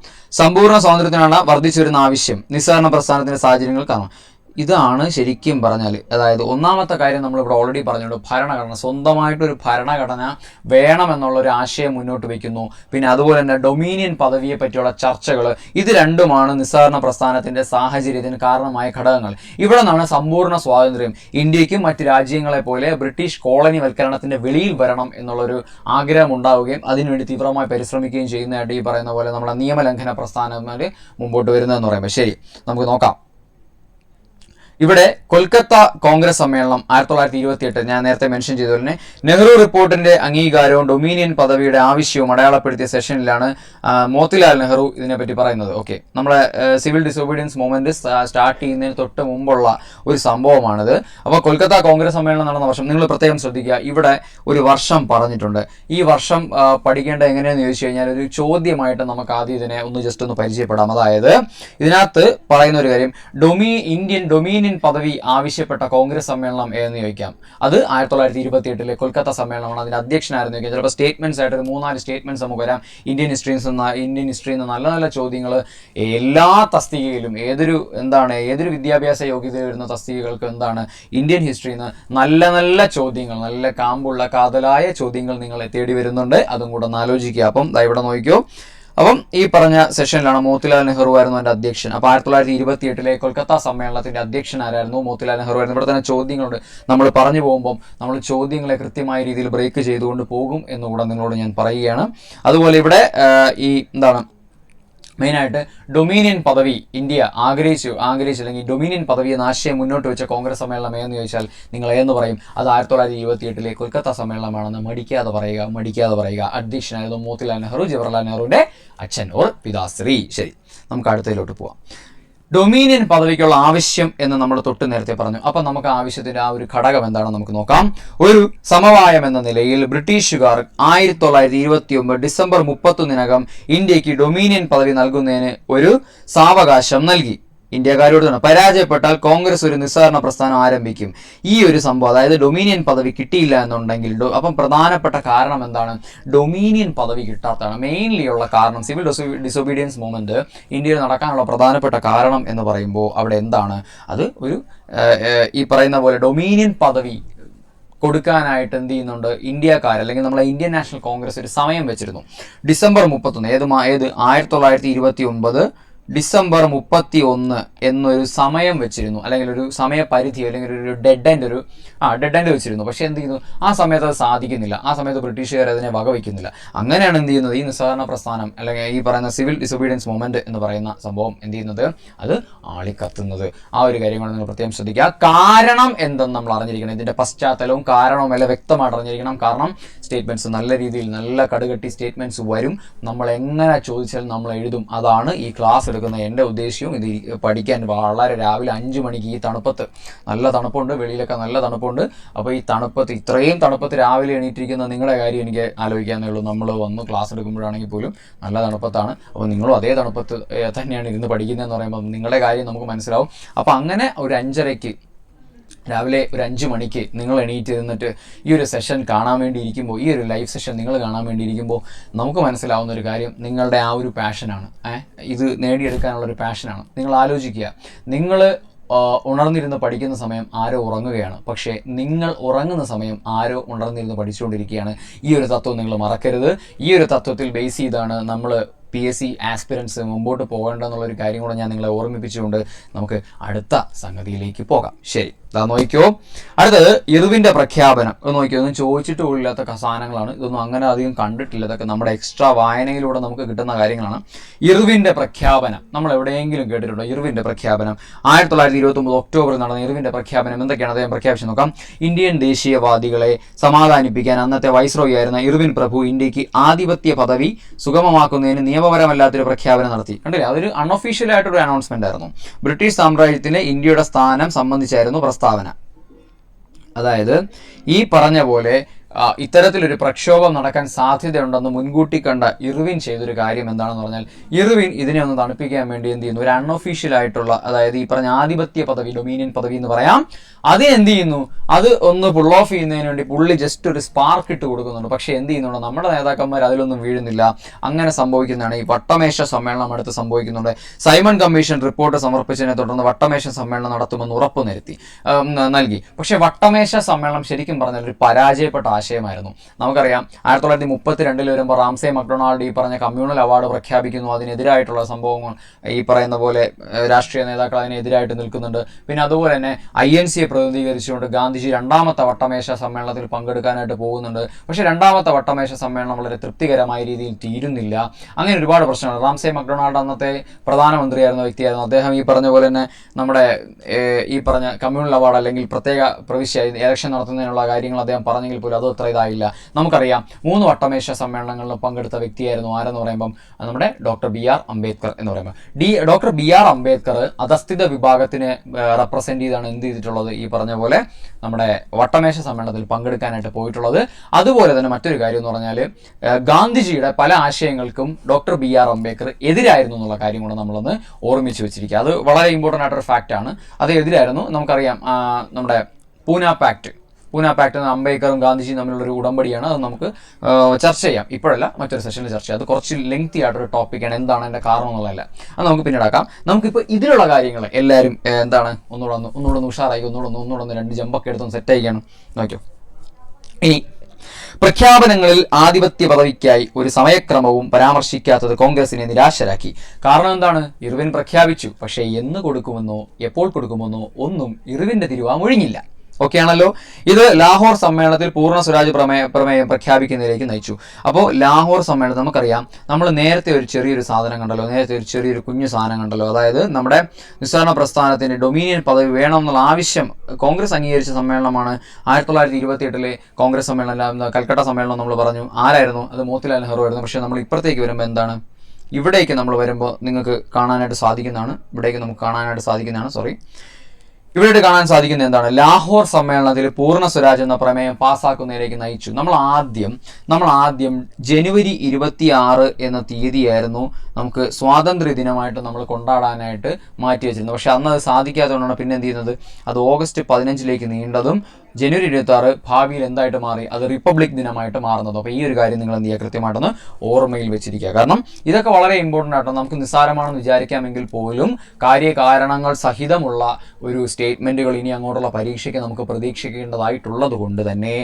സമ്പൂർണ്ണ സ്വാതന്ത്ര്യത്തിനാണ് വർദ്ധിച്ചുവരുന്ന ആവശ്യം, നിസ്സഹകരണ പ്രസ്ഥാനത്തിന്റെ സാഹചര്യങ്ങൾ കാണാം. ഇതാണ് ശരിക്കും പറഞ്ഞാൽ, അതായത് ഒന്നാമത്തെ കാര്യം നമ്മളിവിടെ ഓൾറെഡി പറഞ്ഞിട്ടുണ്ട്, ഭരണഘടന, സ്വന്തമായിട്ടൊരു ഭരണഘടന വേണമെന്നുള്ളൊരു ആശയം മുന്നോട്ട് വയ്ക്കുന്നു. പിന്നെ അതുപോലെ തന്നെ ഡൊമീനിയൻ പദവിയെ പറ്റിയുള്ള ചർച്ചകൾ, ഇത് രണ്ടുമാണ് നിസ്സഹകരണ പ്രസ്ഥാനത്തിന്റെ സാഹചര്യത്തിന് കാരണമായ ഘടകങ്ങൾ. ഇവിടെ നിന്നാണ് സമ്പൂർണ്ണ സ്വാതന്ത്ര്യം, ഇന്ത്യക്കും മറ്റ് രാജ്യങ്ങളെ പോലെ ബ്രിട്ടീഷ് കോളനി വൽക്കരണത്തിന്റെ വെളിയിൽ വരണം എന്നുള്ളൊരു ആഗ്രഹം ഉണ്ടാവുകയും അതിനുവേണ്ടി തീവ്രമായി പരിശ്രമിക്കുകയും ചെയ്യുന്നതായിട്ട് ഈ പറയുന്ന പോലെ നമ്മുടെ നിയമലംഘന പ്രസ്ഥാനങ്ങൾ മുമ്പോട്ട് വരുന്നതെന്ന് പറയുമ്പോൾ. ശരി, നമുക്ക് നോക്കാം. ഇവിടെ കൊൽക്കത്ത കോൺഗ്രസ് സമ്മേളനം 1928, ഞാൻ നേരത്തെ മെൻഷൻ ചെയ്ത പോലെ നെഹ്റു റിപ്പോർട്ടിന്റെ അംഗീകാരവും ഡൊമീനിയൻ പദവിയുടെ ആവശ്യവും അടയാളപ്പെടുത്തിയ സെഷനിലാണ് മോത്തിലാൽ നെഹ്റു ഇതിനെപ്പറ്റി പറയുന്നത്. ഓക്കെ, നമ്മുടെ സിവിൽ ഡിസോബീഡിയൻസ് മൂവ്മെന്റ് സ്റ്റാർട്ട് ചെയ്യുന്നതിന് തൊട്ട് മുമ്പുള്ള ഒരു സംഭവമാണിത്. അപ്പോൾ കൊൽക്കത്ത കോൺഗ്രസ് സമ്മേളനം നടന്ന വർഷം നിങ്ങൾ പ്രത്യേകം ശ്രദ്ധിക്കുക, ഇവിടെ ഒരു വർഷം പറഞ്ഞിട്ടുണ്ട്. ഈ വർഷം പഠിക്കേണ്ടത് എങ്ങനെയാണെന്ന് ചോദിച്ചു കഴിഞ്ഞാൽ ഒരു ചോദ്യമായിട്ട് നമുക്ക് ആദ്യം ഇതിനെ ജസ്റ്റ് ഒന്ന് പരിചയപ്പെടാം. അതായത് ഇതിനകത്ത് പറയുന്ന ഒരു കാര്യം, ഇന്ത്യൻ ഡൊമീനിയൻ പദവി ആവശ്യപ്പെട്ട കോൺഗ്രസ് സമ്മേളനം എന്ന് ചോദിക്കാം. അത് 1928 കൊൽക്കത്ത സമ്മേളനമാണ്. അതിന്റെ അധ്യക്ഷനായിരുന്നു ചോദിക്കാം. ചിലപ്പോൾ സ്റ്റേറ്റ്മെന്റ്സ് ആയിട്ട് ഒരു 3-4 സ്റ്റേറ്റ്മെന്റ്സ് നമുക്ക് വരാം. ഇന്ത്യൻ ഹിസ്റ്ററിയിൽ നിന്ന് നല്ല നല്ല ചോദ്യങ്ങൾ എല്ലാ തസ്തികയിലും, ഏതൊരു വിദ്യാഭ്യാസ യോഗ്യത വരുന്ന തസ്തികകൾക്ക് ഇന്ത്യൻ ഹിസ്റ്ററിയിൽ നിന്ന് നല്ല നല്ല ചോദ്യങ്ങൾ, നല്ല കാമ്പുള്ള കാതലായ ചോദ്യങ്ങൾ നിങ്ങളെ തേടി വരുന്നുണ്ട്. അതും കൂടെ ഒന്ന് ആലോചിക്കുക. അപ്പം ഇവിടെ നോക്കിക്കോ. അപ്പം ഈ പറഞ്ഞ സെഷനിലാണ് മോത്തിലാൽ നെഹ്റു ആയിരുന്നു എൻ്റെ അധ്യക്ഷൻ. അപ്പോൾ 1928 കൊൽക്കത്ത സമ്മേളനത്തിന്റെ അധ്യക്ഷൻ ആരായിരുന്നു? മോത്തിലാൽ നെഹ്റു ആയിരുന്നു. ഇവിടെ തന്നെ ചോദ്യങ്ങളുണ്ട്. നമ്മൾ പറഞ്ഞു പോകുമ്പോൾ നമ്മൾ ചോദ്യങ്ങളെ കൃത്യമായ രീതിയിൽ ബ്രേക്ക് ചെയ്തുകൊണ്ട് പോകും എന്നുകൂടെ നിങ്ങളോട് ഞാൻ പറയുകയാണ്. അതുപോലെ ഇവിടെ മെയിനായിട്ട് ഡൊമീനിയൻ പദവി ഇന്ത്യ ആഗ്രഹിച്ചു അല്ലെങ്കിൽ ഡൊമീനിയൻ പദവി എന്ന ആശയം മുന്നോട്ട് വെച്ച കോൺഗ്രസ് സമ്മേളനം എന്ന് ചോദിച്ചാൽ നിങ്ങൾ എന്ന് പറയും? അത് 1928 കൊൽക്കത്ത സമ്മേളനമാണെന്ന് മടിക്കാതെ പറയുക. അധ്യക്ഷനായിരുന്നു മോത്തിലാൽ നെഹ്റു, ജവഹർലാൽ നെഹ്റുവിന്റെ അച്ഛൻ ഓർ പിതാശ്രീ. ശരി, നമുക്ക് അടുത്തതിലോട്ട് പോവാം. ഡൊമീനിയൻ പദവിക്കുള്ള ആവശ്യം എന്ന് നമ്മൾ തൊട്ട് നേരത്തെ പറഞ്ഞു. അപ്പം നമുക്ക് ആവശ്യത്തിന്റെ ആ ഒരു ഘടകം എന്താണെന്ന് നമുക്ക് നോക്കാം. ഒരു സമവായം എന്ന നിലയിൽ ബ്രിട്ടീഷുകാർ 1929 ഡിസംബർ 31 ഇന്ത്യക്ക് ഡൊമീനിയൻ പദവി നൽകുന്നതിന് ഒരു സാവകാശം നൽകി. ഇന്ത്യക്കാരോട് തന്നെ പരാജയപ്പെട്ടാൽ കോൺഗ്രസ് ഒരു നിസ്സഹകരണ പ്രസ്ഥാനം ആരംഭിക്കും. ഈ ഒരു സംഭവം, അതായത് ഡൊമീനിയൻ പദവി കിട്ടിയില്ല എന്നുണ്ടെങ്കിൽ അപ്പം പ്രധാനപ്പെട്ട കാരണം എന്താണ്? ഡൊമീനിയൻ പദവി കിട്ടാത്തതാണ് മെയിൻലി ഉള്ള കാരണം. സിവിൽ ഡിസൊബീഡിയൻസ് മൂവ്മെന്റ് ഇന്ത്യയിൽ നടക്കാനുള്ള പ്രധാനപ്പെട്ട കാരണം എന്ന് പറയുമ്പോൾ അവിടെ എന്താണ്? അത് ഒരു ഈ പറയുന്ന പോലെ ഡൊമീനിയൻ പദവി കൊടുക്കാനായിട്ട് എന്ത് ചെയ്യുന്നുണ്ട് ഇന്ത്യക്കാർ, അല്ലെങ്കിൽ നമ്മളെ ഇന്ത്യൻ നാഷണൽ കോൺഗ്രസ് ഒരു സമയം വെച്ചിരുന്നു. ഡിസംബർ 31 1929 ഡിസംബർ 31 എന്നൊരു സമയം വെച്ചിരുന്നു, അല്ലെങ്കിൽ ഒരു സമയപരിധി, അല്ലെങ്കിൽ ഒരു ഡെഡ് എൻഡ് വെച്ചിരുന്നു. പക്ഷെ എന്ത് ചെയ്യുന്നു? ആ സമയത്ത് അത് സാധിക്കുന്നില്ല. ആ സമയത്ത് ബ്രിട്ടീഷുകാർ അതിനെ വകവയ്ക്കുന്നില്ല. അങ്ങനെയാണ് എന്ത് ചെയ്യുന്നത്? ഈ നിസ്സഹകരണ പ്രസ്ഥാനം, അല്ലെങ്കിൽ ഈ പറയുന്ന സിവിൽ ഡിസൊബീഡിയൻസ് മൂവ്മെന്റ് എന്ന് പറയുന്ന സംഭവം എന്ത് ചെയ്യുന്നത്? അത് ആളിക്കത്തുന്നത്. ആ ഒരു കാര്യങ്ങൾ നിങ്ങൾ പ്രത്യേകം ശ്രദ്ധിക്കുക. കാരണം എന്തെന്ന് നമ്മൾ അറിഞ്ഞിരിക്കണം. ഇതിന്റെ പശ്ചാത്തലവും കാരണവും എല്ലാം വ്യക്തമായിട്ട് അറിഞ്ഞിരിക്കണം. കാരണം സ്റ്റേറ്റ്മെന്റ്സ് നല്ല രീതിയിൽ, നല്ല കടുകട്ടി സ്റ്റേറ്റ്മെന്റ്സ് വരും. നമ്മൾ എങ്ങനെ ചോദിച്ചാലും നമ്മൾ എഴുതും. അതാണ് ഈ ക്ലാസ് എടുക്കുന്ന എൻ്റെ ഉദ്ദേശവും. ഇത് പഠിക്കാൻ വളരെ രാവിലെ 5 മണിക്ക്, ഈ തണുപ്പത്ത്, നല്ല തണുപ്പുണ്ട്, വെളിയിലൊക്കെ നല്ല തണുപ്പുണ്ട്. അപ്പോൾ ഈ തണുപ്പത്ത്, ഇത്രയും തണുപ്പത്ത് രാവിലെ എണീറ്റിരിക്കുന്ന നിങ്ങളുടെ കാര്യം എനിക്ക് ആലോചിക്കാനേ ഉള്ളൂ. നമ്മൾ വന്ന് ക്ലാസ് എടുക്കുമ്പോഴാണെങ്കിൽ പോലും നല്ല തണുപ്പത്താണ്. അപ്പോൾ നിങ്ങളും അതേ തണുപ്പത്ത് തന്നെയാണ് ഇരുന്ന് പഠിക്കുന്നതെന്ന് പറയുമ്പോൾ നിങ്ങളുടെ കാര്യം നമുക്ക് മനസ്സിലാവും. അപ്പോൾ അങ്ങനെ ഒരു 5:30 രാവിലെ ഒരു 5 മണിക്ക് നിങ്ങൾ എണീറ്റ് ഇരുന്നിട്ട് ഈ ഒരു സെഷൻ കാണാൻ വേണ്ടി ഇരിക്കുമ്പോൾ, ഈ ഒരു ലൈവ് സെഷൻ നിങ്ങൾ കാണാൻ വേണ്ടി ഇരിക്കുമ്പോൾ നമുക്ക് മനസ്സിലാവുന്ന ഒരു കാര്യം, നിങ്ങളുടെ ആ ഒരു പാഷനാണ്. ഇത് നേടിയെടുക്കാനുള്ളൊരു പാഷനാണ്. നിങ്ങൾ ആലോചിക്കുക, നിങ്ങൾ ഉണർന്നിരുന്ന് പഠിക്കുന്ന സമയം ആരോ ഉറങ്ങുകയാണ്. പക്ഷേ നിങ്ങൾ ഉറങ്ങുന്ന സമയം ആരോ ഉണർന്നിരുന്ന് പഠിച്ചുകൊണ്ടിരിക്കുകയാണ്. ഈ ഒരു തത്വം നിങ്ങൾ മറക്കരുത്. ഈ ഒരു തത്വത്തിൽ ബേസ് ചെയ്താണ് നമ്മൾ PSC ആസ്പിരൻസ് മുമ്പോട്ട് പോകേണ്ടെന്നുള്ളൊരു കാര്യം കൂടെ ഞാൻ നിങ്ങളെ ഓർമ്മിപ്പിച്ചുകൊണ്ട് നമുക്ക് അടുത്ത സംഗതിയിലേക്ക് പോകാം. ശരി, നോക്കിയോ. അടുത്തത് ഇർവിന്റെ പ്രഖ്യാപനം. നോക്കിയോ, ഒന്നും ചോദിച്ചിട്ട് പോലില്ലാത്ത സാധനങ്ങളാണ്, ഇതൊന്നും അങ്ങനെ അധികം കണ്ടിട്ടില്ല, ഇതൊക്കെ നമ്മുടെ എക്സ്ട്രാ വായനയിലൂടെ നമുക്ക് കിട്ടുന്ന കാര്യങ്ങളാണ്. ഇർവിന്റെ പ്രഖ്യാപനം നമ്മൾ എവിടെയെങ്കിലും കേട്ടിട്ടുണ്ടോ? ഇർവിന്റെ പ്രഖ്യാപനം 1929 ഒക്ടോബറിൽ നടന്ന ഇർവിന്റെ പ്രഖ്യാപനം എന്തൊക്കെയാണ് അദ്ദേഹം പ്രഖ്യാപിച്ചു നോക്കാം. ഇന്ത്യൻ ദേശീയവാദികളെ സമാധാനിപ്പിക്കാൻ അന്നത്തെ വൈസ്രോയി ആയിരുന്ന ഇർവിൻ പ്രഭു ഇന്ത്യക്ക് ആധിപത്യ പദവി സുഗമമാക്കുന്നതിന് നിയമപരമല്ലാത്തൊരു പ്രഖ്യാപനം നടത്തി. കണ്ടില്ലേ, അതൊരു അൺഒഫീഷ്യൽ ആയിട്ടൊരു അനൗൺസ്മെന്റ് ആയിരുന്നു. ബ്രിട്ടീഷ് സാമ്രാജ്യത്തിലെ ഇന്ത്യയുടെ സ്ഥാനം സംബന്ധിച്ചായിരുന്നു പ്രസ്താവന. അതായത് ഈ പറഞ്ഞ പോലെ ഇത്തരത്തിലൊരു പ്രക്ഷോഭം നടക്കാൻ സാധ്യതയുണ്ടെന്ന് മുൻകൂട്ടി കണ്ട ഇർവിൻ ചെയ്തൊരു കാര്യം എന്താണെന്ന് പറഞ്ഞാൽ, ഇർവിൻ ഇതിനെ ഒന്ന് തണുപ്പിക്കാൻ വേണ്ടി എന്ത് ചെയ്യുന്നു, ഒരു അൺഒഫീഷ്യൽ ആയിട്ടുള്ള, അതായത് ഈ പറഞ്ഞ ആധിപത്യ പദവി, ഡൊമീനിയൻ പദവി എന്ന് പറയാം, അത് എന്ത് ചെയ്യുന്നു, അത് ഒന്ന് പുൾ ഓഫ് ചെയ്യുന്നതിന് വേണ്ടി പുള്ളി ജസ്റ്റ് ഒരു സ്പാർക്ക് ഇട്ട് കൊടുക്കുന്നുണ്ട്. പക്ഷേ എന്ത് ചെയ്യുന്നുണ്ട്, നമ്മുടെ നേതാക്കന്മാർ അതിലൊന്നും വീഴുന്നില്ല. അങ്ങനെ സംഭവിക്കുന്നതാണ് ഈ വട്ടമേശ സമ്മേളനം അടുത്ത് സംഭവിക്കുന്നുണ്ട്. സൈമൺ കമ്മീഷൻ റിപ്പോർട്ട് സമർപ്പിച്ചതിനെ തുടർന്ന് വട്ടമേശ സമ്മേളനം നടത്തുമെന്ന് ഉറപ്പ് നൽകി. പക്ഷേ വട്ടമേശ സമ്മേളനം ശരിക്കും പറഞ്ഞാൽ ഒരു പരാജയപ്പെട്ട ആശയമായിരുന്നു. നമുക്കറിയാം 1932 വരുമ്പോൾ റാംസെ മക്ഡൊണാൾഡ് ഈ പറഞ്ഞ കമ്മ്യൂണൽ അവാർഡ് പ്രഖ്യാപിക്കുന്നു. അതിനെതിരായിട്ടുള്ള സംഭവങ്ങൾ ഈ പറയുന്ന പോലെ രാഷ്ട്രീയ നേതാക്കൾ അതിനെതിരായിട്ട് നിൽക്കുന്നുണ്ട്. പിന്നെ അതുപോലെ തന്നെ INCയെ പ്രതിനിധീകരിച്ചുകൊണ്ട് ഗാന്ധിജി രണ്ടാമത്തെ വട്ടമേശ സമ്മേളനത്തിൽ പങ്കെടുക്കാനായിട്ട് പോകുന്നുണ്ട്. പക്ഷേ രണ്ടാമത്തെ വട്ടമേശ സമ്മേളനം വളരെ തൃപ്തികരമായ രീതിയിൽ തീരുന്നില്ല. അങ്ങനെ ഒരുപാട് പ്രശ്നങ്ങൾ. റാംസെ മക്ഡൊണാൾഡ് അന്നത്തെ പ്രധാനമന്ത്രിയായിരുന്ന വ്യക്തിയായിരുന്നു. അദ്ദേഹം ഈ പറഞ്ഞ പോലെ തന്നെ നമ്മുടെ ഈ പറഞ്ഞ കമ്മ്യൂണൽ അവാർഡ് അല്ലെങ്കിൽ പ്രത്യേക പ്രവിശ്യ ഇലക്ഷൻ നടത്തുന്നതിനുള്ള കാര്യങ്ങൾ അദ്ദേഹം പറഞ്ഞെങ്കിൽ പോലും അത് അത്ര ഇതായില്ല. നമുക്കറിയാം 3 വട്ടമേശ സമ്മേളനങ്ങളിലും പങ്കെടുത്ത വ്യക്തിയായിരുന്നു ആരെന്ന് പറയുമ്പം നമ്മുടെ ഡോക്ടർ BR അംബേദ്കർ എന്ന് പറയുമ്പോൾ. ഡോക്ടർ BR അംബേദ്കർ അധസ്ഥിത വിഭാഗത്തിനെ റെപ്രസെന്റ് ചെയ്താണ് എന്ത് ചെയ്തിട്ടുള്ളത്, ഈ പറഞ്ഞ പോലെ നമ്മുടെ വട്ടമേശ സമ്മേളനത്തിൽ പങ്കെടുക്കാനായിട്ട് പോയിട്ടുള്ളത്. അതുപോലെ തന്നെ മറ്റൊരു കാര്യം എന്ന് പറഞ്ഞാൽ ഗാന്ധിജിയുടെ പല ആശയങ്ങൾക്കും ഡോക്ടർ BR അംബേദ്കർ എതിരായിരുന്നു എന്നുള്ള കാര്യം കൂടെ നമ്മളൊന്ന് ഓർമ്മിച്ച് വെച്ചിരിക്കുക. അത് വളരെ ഇമ്പോർട്ടൻ്റ് ആയിട്ടൊരു ഫാക്റ്റാണ്. അത് എതിരായിരുന്നു. നമുക്കറിയാം നമ്മുടെ പൂന പാക്ട് അംബേദ്കറും ഗാന്ധിജിയും തമ്മിലുള്ളൊരു ഉടമ്പടിയാണ്. അത് നമുക്ക് ചർച്ച ചെയ്യാം, ഇപ്പോഴല്ല മറ്റൊരു സെഷനിൽ ചർച്ച ചെയ്യാം. അത് കുറച്ച് ലെങ്തി ആയിട്ടൊരു ടോപ്പിക്കാണ്, എന്താണ് അതിൻ്റെ കാരണം എന്നുള്ളതല്ല, അത് നമുക്ക് പിന്നീടാക്കാം. നമുക്കിപ്പോൾ ഇതിലുള്ള കാര്യങ്ങൾ എല്ലാവരും എന്താണ് ഒന്നുകൂടെ ഉഷാറായി ഒന്നുകൂടെ 2 ജമ്പൊക്കെ എടുത്തൊന്ന് സെറ്റ് ആയിക്കാണ്. നോക്കിയോ, ഇനി പ്രഖ്യാപനങ്ങളിൽ ആധിപത്യ പദവിക്കായി ഒരു സമയക്രമവും പരാമർശിക്കാത്തത് കോൺഗ്രസിനെ നിരാശരാക്കി. കാരണം എന്താണ്, ഇർവിൻ പ്രഖ്യാപിച്ചു, പക്ഷേ എന്ന് കൊടുക്കുമെന്നോ എപ്പോൾ കൊടുക്കുമെന്നോ ഒന്നും ഇർവിൻ്റെ തിരുവാമൊഴിഞ്ഞില്ല. ഓക്കെ ആണല്ലോ. ഇത് ലാഹോർ സമ്മേളനത്തിൽ പൂർണ്ണ സ്വരാജ് പ്രമേയം പ്രഖ്യാപിക്കുന്നതിലേക്ക് നയിച്ചു. അപ്പോൾ ലാഹോർ സമ്മേളനം നമുക്കറിയാം, നമ്മൾ നേരത്തെ ഒരു ചെറിയൊരു സാധനം കണ്ടല്ലോ, നേരത്തെ ഒരു ചെറിയൊരു കുഞ്ഞു സാധനം കണ്ടല്ലോ. അതായത് നമ്മുടെ നിസ്സഹകരണ പ്രസ്ഥാനത്തിന് ഡൊമീനിയൻ പദവി വേണം എന്നുള്ള ആവശ്യം കോൺഗ്രസ് അംഗീകരിച്ച സമ്മേളനമാണ് 1928 കോൺഗ്രസ് സമ്മേളനം. കൽക്കട്ട സമ്മേളനം നമ്മൾ പറഞ്ഞു, ആരായിരുന്നു അത്, മോത്തിലാൽ നെഹ്റു ആയിരുന്നു. പക്ഷേ നമ്മൾ ഇപ്പുറത്തേക്ക് വരുമ്പോൾ എന്താണ്, ഇവിടേക്ക് നമ്മൾ വരുമ്പോൾ നിങ്ങൾക്ക് കാണാനായിട്ട് സാധിക്കുന്നതാണ്, ഇവിടെ കാണാൻ സാധിക്കുന്നത് എന്താണ്, ലാഹോർ സമ്മേളനത്തിൽ പൂർണ്ണ സ്വരാജ് എന്ന പ്രമേയം പാസ്സാക്കുന്നതിലേക്ക് നയിച്ചു. നമ്മൾ ആദ്യം ജനുവരി 26 എന്ന തീയതിയായിരുന്നു നമുക്ക് സ്വാതന്ത്ര്യ ദിനമായിട്ട് നമ്മൾ കൊണ്ടാടാനായിട്ട് മാറ്റി വെച്ചിരുന്നത്. പക്ഷെ അന്ന് അത് സാധിക്കാത്തതുകൊണ്ടാണ് പിന്നെ എന്ത് ചെയ്യുന്നത്, അത് ഓഗസ്റ്റ് 15 നീണ്ടതും ജനുവരി 26 ഭാവിയിൽ എന്തായിട്ട് മാറി, അത് റിപ്പബ്ലിക് ദിനമായിട്ട് മാറുന്നത്. അപ്പോൾ ഈ ഒരു കാര്യം നിങ്ങൾ എന്ത് ചെയ്യുക, കൃത്യമായിട്ടൊന്ന് ഓർമ്മയിൽ വെച്ചിരിക്കുക. കാരണം ഇതൊക്കെ വളരെ ഇമ്പോർട്ടൻ്റ് ആയിട്ടോ. നമുക്ക് നിസ്സാരമാണെന്ന് വിചാരിക്കാമെങ്കിൽ പോലും കാര്യകാരണങ്ങൾ സഹിതമുള്ള ഒരു സ്റ്റേറ്റ്മെൻറ്റുകൾ ഇനി അങ്ങോട്ടുള്ള പരീക്ഷയ്ക്ക് നമുക്ക് പ്രതീക്ഷിക്കേണ്ടതായിട്ടുള്ളത് കൊണ്ട് തന്നെ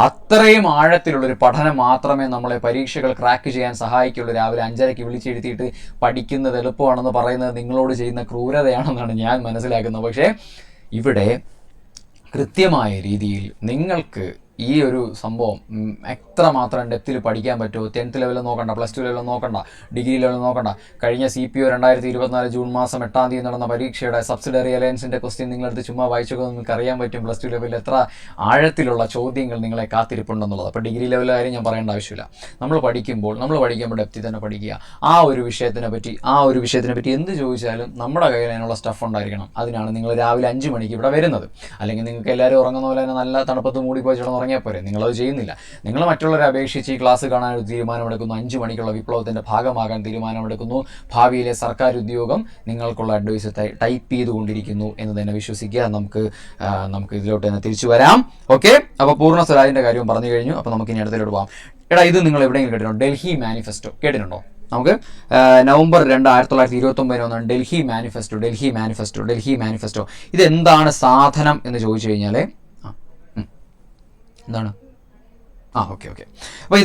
അത്രയും ആഴത്തിലുള്ളൊരു പഠനം മാത്രമേ നമ്മളെ പരീക്ഷകൾ ക്രാക്ക് ചെയ്യാൻ സഹായിക്കുള്ളൂ. രാവിലെ 5:30 വിളിച്ചെഴുത്തിയിട്ട് പഠിക്കുന്നത് എളുപ്പമാണെന്ന് പറയുന്നത് നിങ്ങളോട് ചെയ്യുന്ന ക്രൂരതയാണെന്നാണ് ഞാൻ മനസ്സിലാക്കുന്നത്. പക്ഷേ ഇവിടെ കൃത്യമായ രീതിയിൽ നിങ്ങൾക്ക് ഈ ഒരു സംഭവം എത്രമാത്രം ഡെപ്തിൽ പഠിക്കാൻ പറ്റുമോ, 10th ലെവലിൽ നോക്കണ്ട, +2 ലെവലിൽ നോക്കണ്ട, ഡിഗ്രി ലെവലിൽ നോക്കണ്ട. കഴിഞ്ഞ CPO 2024 ജൂൺ മാസം 8 തീയതി നടന്ന പരീക്ഷയുടെ സബ്സിഡറി അലയൻസിൻ്റെ ക്വസ്റ്റ്യൻ നിങ്ങളെടുത്ത് ചുമ്മാ വായിച്ചൊക്കെ നിങ്ങൾക്ക് അറിയാൻ പറ്റും +2 ലെവലിൽ എത്ര ആഴത്തിലുള്ള ചോദ്യങ്ങൾ നിങ്ങളെ കാത്തിരിപ്പുണ്ടെന്നുള്ളത്. അപ്പോൾ ഡിഗ്രി ലെവലിൽ കാര്യം ഞാൻ പറയേണ്ട ആവശ്യമില്ല. നമ്മൾ പഠിക്കുമ്പോൾ ഡെപ്തിൽ തന്നെ പഠിക്കുക. ആ ഒരു വിഷയത്തിനെ പറ്റി എന്ത് ചോദിച്ചാലും നമ്മുടെ കയ്യിൽ അതിനുള്ള സ്റ്റഫ് ഉണ്ടായിരിക്കണം. അതിനാണ് നിങ്ങൾ രാവിലെ 5 മണിക്ക് ഇവിടെ വരുന്നത്. അല്ലെങ്കിൽ നിങ്ങൾക്ക് എല്ലാവരും ഉറങ്ങുന്ന പോലെ തന്നെ നല്ല തണുപ്പത്ത് മൂടി പോയി ഉറങ്ങിയാൽ പോരെ. നിങ്ങളത് ചെയ്യുന്നില്ല. നിങ്ങൾ മറ്റുള്ളവരെ അപേക്ഷിച്ച് ഈ ക്ലാസ് കാണാൻ ഒരു തീരുമാനമെടുക്കുന്നു, 5 മണിക്കുള്ള വിപ്ലവത്തിൻ്റെ ഭാഗമാകാൻ തീരുമാനമെടുക്കുന്നു. ഭാവിയിലെ സർക്കാർ ഉദ്യോഗം നിങ്ങൾക്കുള്ള അഡ്വൈസ് ടൈപ്പ് ചെയ്തുകൊണ്ടിരിക്കുന്നു എന്ന് തന്നെ വിശ്വസിക്കുക. നമുക്ക് ഇതിലോട്ട് തന്നെ തിരിച്ചു വരാം. ഓക്കെ, അപ്പോൾ പൂർണ്ണ സ്വരാജിൻ്റെ കാര്യവും പറഞ്ഞു കഴിഞ്ഞു. അപ്പോൾ നമുക്ക് ഇനി അടുത്തിലോട്ട് പോകാം. ഇത് നിങ്ങൾ എവിടെയെങ്കിലും കേട്ടിട്ടുണ്ടോ? ഡൽഹി മാനിഫെസ്റ്റോ കേട്ടിട്ടുണ്ടോ? നമുക്ക് നവംബർ 2, 1929 വന്ന ഡൽഹി മാനിഫെസ്റ്റോ ഇതെന്താണ് സാധനം എന്ന് ചോദിച്ചു കഴിഞ്ഞാൽ എന്താണ് ഓക്കെ ഓക്കെ. അപ്പോൾ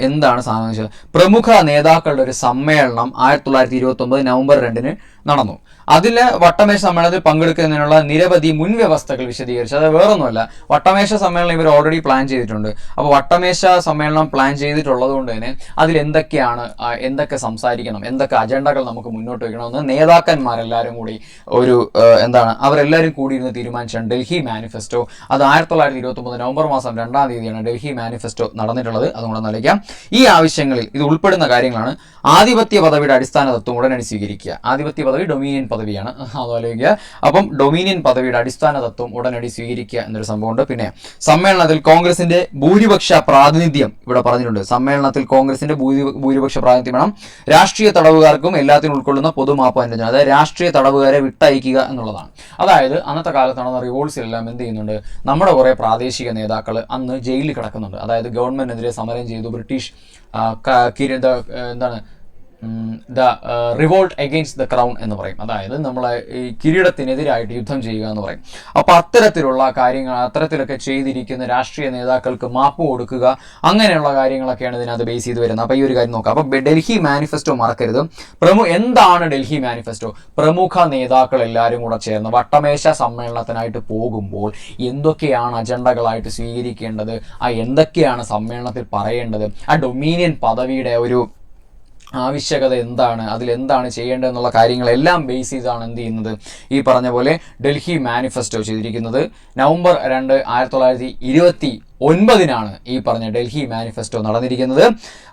എന്താണ് സാധനം വെച്ചാൽ, പ്രമുഖ നേതാക്കളുടെ ഒരു സമ്മേളനം 1929 നവംബർ 2 നടന്നു. അതിൽ വട്ടമേശ സമ്മേളനത്തിൽ പങ്കെടുക്കുന്നതിനുള്ള നിരവധി മുൻവ്യവസ്ഥകൾ വിശദീകരിച്ചു. അത് വേറൊന്നുമല്ല, വട്ടമേശ സമ്മേളനം ഇവർ ഓൾറെഡി പ്ലാൻ ചെയ്തിട്ടുണ്ട്. അപ്പോൾ വട്ടമേശ സമ്മേളനം പ്ലാൻ ചെയ്തിട്ടുള്ളത് കൊണ്ട് തന്നെ അതിൽ എന്തൊക്കെ സംസാരിക്കണം, എന്തൊക്കെ അജണ്ടകൾ നമുക്ക് മുന്നോട്ട് വയ്ക്കണമെന്ന് നേതാക്കന്മാരെല്ലാവരും കൂടി അവരെല്ലാവരും കൂടി ഇരുന്ന് തീരുമാനിച്ചാണ് ഡൽഹി മാനിഫെസ്റ്റോ. അത് 1929 നവംബർ മാസം 2-ാം തീയതിയാണ് ഡൽഹി മാനിഫെസ്റ്റോ നടന്നിട്ടുള്ളത്. അതുകൊണ്ട് നൽകാം. ഈ ആവശ്യങ്ങളിൽ ഇത് ഉൾപ്പെടുന്ന കാര്യങ്ങളാണ്: ആധിപത്യ പദവിയുടെ അടിസ്ഥാന തത്വം ഉടനടി സ്വീകരിക്കുക. ആധിപത്യ പദവി ഡൊമീനിയൻ പദവിയാണ്, അത് ആലോചിക്കുക. അപ്പം ഡൊമീനിയൻ പദവിയുടെ അടിസ്ഥാന തത്വം ഉടനടി സ്വീകരിക്കുക എന്നൊരു സംഭവമുണ്ട്. പിന്നെ സമ്മേളനത്തിൽ കോൺഗ്രസിന്റെ ഭൂരിപക്ഷ പ്രാതിനിധ്യം ഇവിടെ പറഞ്ഞിട്ടുണ്ട്. സമ്മേളനത്തിൽ കോൺഗ്രസിന്റെ ഭൂരിപക്ഷ പ്രാതിനിധ്യം വേണം. രാഷ്ട്രീയ തടവുകാർക്കും എല്ലാത്തിനും ഉൾക്കൊള്ളുന്ന പൊതുമാപ്പ് അനുരഞ്ജനം, അതായത് രാഷ്ട്രീയ തടവുകാരെ വിട്ടയക്കുക എന്നുള്ളതാണ്. അതായത് അന്നത്തെ കാലത്ത് നടന്ന റിവോൾട്സിലെല്ലാം എന്ത് ചെയ്യുന്നുണ്ട്, നമ്മുടെ കുറേ പ്രാദേശിക നേതാക്കൾ അന്ന് ജയിലിൽ കിടക്കുന്നുണ്ട്. അതായത് ഗവൺമെന്റിനെതിരെ സമരം ചെയ്തു, British revolt against the crown എന്ന് പറയും. അതായത് നമ്മളെ ഈ കിരീടത്തിനെതിരായിട്ട് യുദ്ധം ചെയ്യുക എന്ന് പറയും. അപ്പോൾ അത്തരത്തിലുള്ള കാര്യങ്ങൾ, അത്തരത്തിലൊക്കെ ചെയ്തിരിക്കുന്ന രാഷ്ട്രീയ നേതാക്കൾക്ക് മാപ്പ് കൊടുക്കുക, അങ്ങനെയുള്ള കാര്യങ്ങളൊക്കെയാണ് ഇതിനകത്ത് ബേസ് ചെയ്ത് വരുന്നത്. അപ്പോൾ ഈ ഒരു കാര്യം നോക്കാം. അപ്പോൾ ഡൽഹി മാനിഫെസ്റ്റോ മറക്കരുത്. എന്താണ് ഡൽഹി മാനിഫെസ്റ്റോ? പ്രമുഖ നേതാക്കൾ എല്ലാവരും കൂടെ ചേർന്ന് വട്ടമേശ സമ്മേളനത്തിനായിട്ട് പോകുമ്പോൾ എന്തൊക്കെയാണ് അജണ്ടകളായിട്ട് സ്വീകരിക്കേണ്ടത്, എന്തൊക്കെയാണ് സമ്മേളനത്തിൽ പറയേണ്ടത്, ഡൊമീനിയൻ പദവിയുടെ ഒരു ആവശ്യകത എന്താണ്, അതിലെന്താണ് ചെയ്യേണ്ടതെന്നുള്ള കാര്യങ്ങളെല്ലാം ബേസ് ചെയ്താണ് എന്ത് ചെയ്യുന്നത്, ഈ പറഞ്ഞ പോലെ ഡൽഹി മാനിഫെസ്റ്റോ ചെയ്തിരിക്കുന്നത്. നവംബർ 2, 1929 ഈ പറഞ്ഞ ഡൽഹി മാനിഫെസ്റ്റോ നടന്നിരിക്കുന്നത്.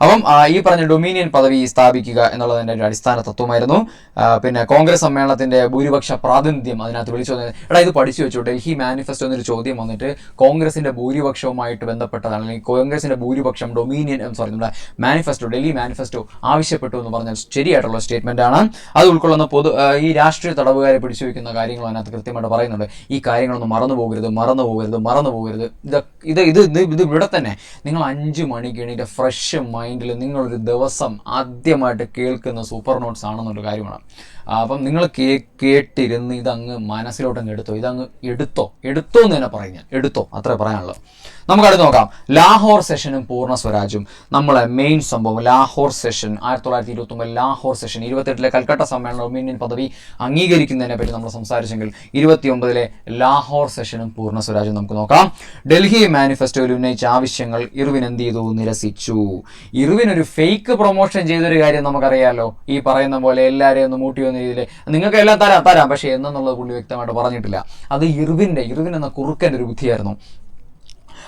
അപ്പം ഈ പറഞ്ഞ ഡൊമീനിയൻ പദവി സ്ഥാപിക്കുക എന്നുള്ളതിൻ്റെ ഒരു അടിസ്ഥാന തത്വമായിരുന്നു. പിന്നെ കോൺഗ്രസ് സമ്മേളനത്തിന്റെ ഭൂരിപക്ഷ പ്രാതിനിധ്യം അതിനകത്ത് വിളിച്ചു വന്നത്. ഇത് പഠിച്ചു വെച്ചു. ഡൽഹി മാനിഫെസ്റ്റോ എന്നൊരു ചോദ്യം വന്നിട്ട് കോൺഗ്രസിന്റെ ഭൂരിപക്ഷവുമായിട്ട് ബന്ധപ്പെട്ടതാണ്, അല്ലെങ്കിൽ കോൺഗ്രസിന്റെ ഭൂരിപക്ഷം നമ്മുടെ മാനിഫെസ്റ്റോ, ഡൽഹി മാനിഫെസ്റ്റോ ആവശ്യപ്പെട്ടു എന്ന് പറഞ്ഞാൽ ശരിയായിട്ടുള്ള സ്റ്റേറ്റ്മെന്റ് ആണ്. അത് ഉൾക്കൊള്ളുന്ന ഈ രാഷ്ട്രീയ തടവുകാരെ പിടിച്ചു വയ്ക്കുന്ന കാര്യങ്ങൾ അതിനകത്ത് കൃത്യമായിട്ട് പറയുന്നുണ്ട്. ഈ കാര്യങ്ങളൊന്നും മറന്നു പോകരുത്. ഇത് ഇവിടെ തന്നെ നിങ്ങൾ 5 മണിക്ക് എണീറ്റ് ഫ്രഷ് മൈൻഡിൽ നിങ്ങളൊരു ദിവസം ആദ്യമായിട്ട് കേൾക്കുന്ന സൂപ്പർ നോട്ട്സ് ആണെന്നൊരു കാര്യമാണ്. അപ്പം നിങ്ങൾ കേട്ടിരുന്ന് ഇതങ്ങ് മനസ്സിലോട്ടങ്ങ് എടുത്തോ എന്ന് തന്നെ പറയും ഞാൻ. അത്രേ പറയാനുള്ളൂ. നമുക്കത് നോക്കാം. ലാഹോർ സെഷനും പൂർണ്ണ സ്വരാജും നമ്മളെ മെയിൻ സംഭവം. ലാഹോർ സെഷൻ 1929 ലാഹോർ സെഷൻ, 28 കൽക്കട്ട സമ്മേളനം ഡൊമീനിയൻ പദവി അംഗീകരിക്കുന്നതിനെ പറ്റി നമ്മൾ സംസാരിച്ചെങ്കിൽ 29 ലാഹോർ സെഷനും പൂർണ്ണ സ്വരാജും നമുക്ക് നോക്കാം. ഡൽഹി മാനിഫെസ്റ്റോയിൽ ഉന്നയിച്ച ആവശ്യങ്ങൾ ഇർവിൻ എന്ത് ചെയ്തു? നിരസിച്ചു. ഇർവിൻ ഒരു ഫേക്ക് പ്രൊമോഷൻ ചെയ്തൊരു കാര്യം നമുക്കറിയാമല്ലോ. ഈ പറയുന്ന പോലെ എല്ലാവരെയും ഒന്ന് മൂട്ടി വന്ന രീതിയിൽ നിങ്ങൾക്ക് എല്ലാം തരാം പക്ഷേ എന്നുള്ളത് പുള്ളി വ്യക്തമായിട്ട് പറഞ്ഞിട്ടില്ല. അത് ഇർവിൻ എന്ന കുറുക്കൻ്റെ ഒരു ബുദ്ധിയായിരുന്നു.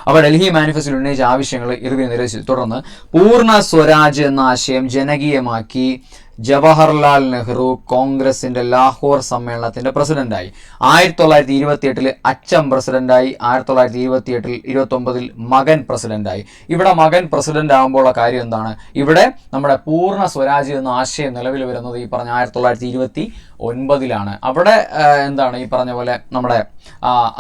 അപ്പോൾ ഡൽഹി മാനിഫെസ്റ്റോയിൽ ഉന്നയിച്ച ആവശ്യങ്ങൾ ഇർവിൻ നിരസിച്ചു. തുടർന്ന് പൂർണ്ണ സ്വരാജ് എന്ന ആശയം ജനകീയമാക്കി ജവഹർലാൽ നെഹ്റു കോൺഗ്രസിന്റെ ലാഹോർ സമ്മേളനത്തിന്റെ പ്രസിഡന്റായി. 1928 അച്ഛൻ പ്രസിഡന്റായി, 1929 മകൻ പ്രസിഡന്റായി. ഇവിടെ മകൻ പ്രസിഡന്റ് ആകുമ്പോഴുള്ള കാര്യം എന്താണ്? ഇവിടെ നമ്മുടെ പൂർണ്ണ സ്വരാജ് എന്ന ആശയം നിലവിൽ വരുന്നത് ഈ പറഞ്ഞ 1929 അവിടെ എന്താണ് ഈ പറഞ്ഞ പോലെ നമ്മുടെ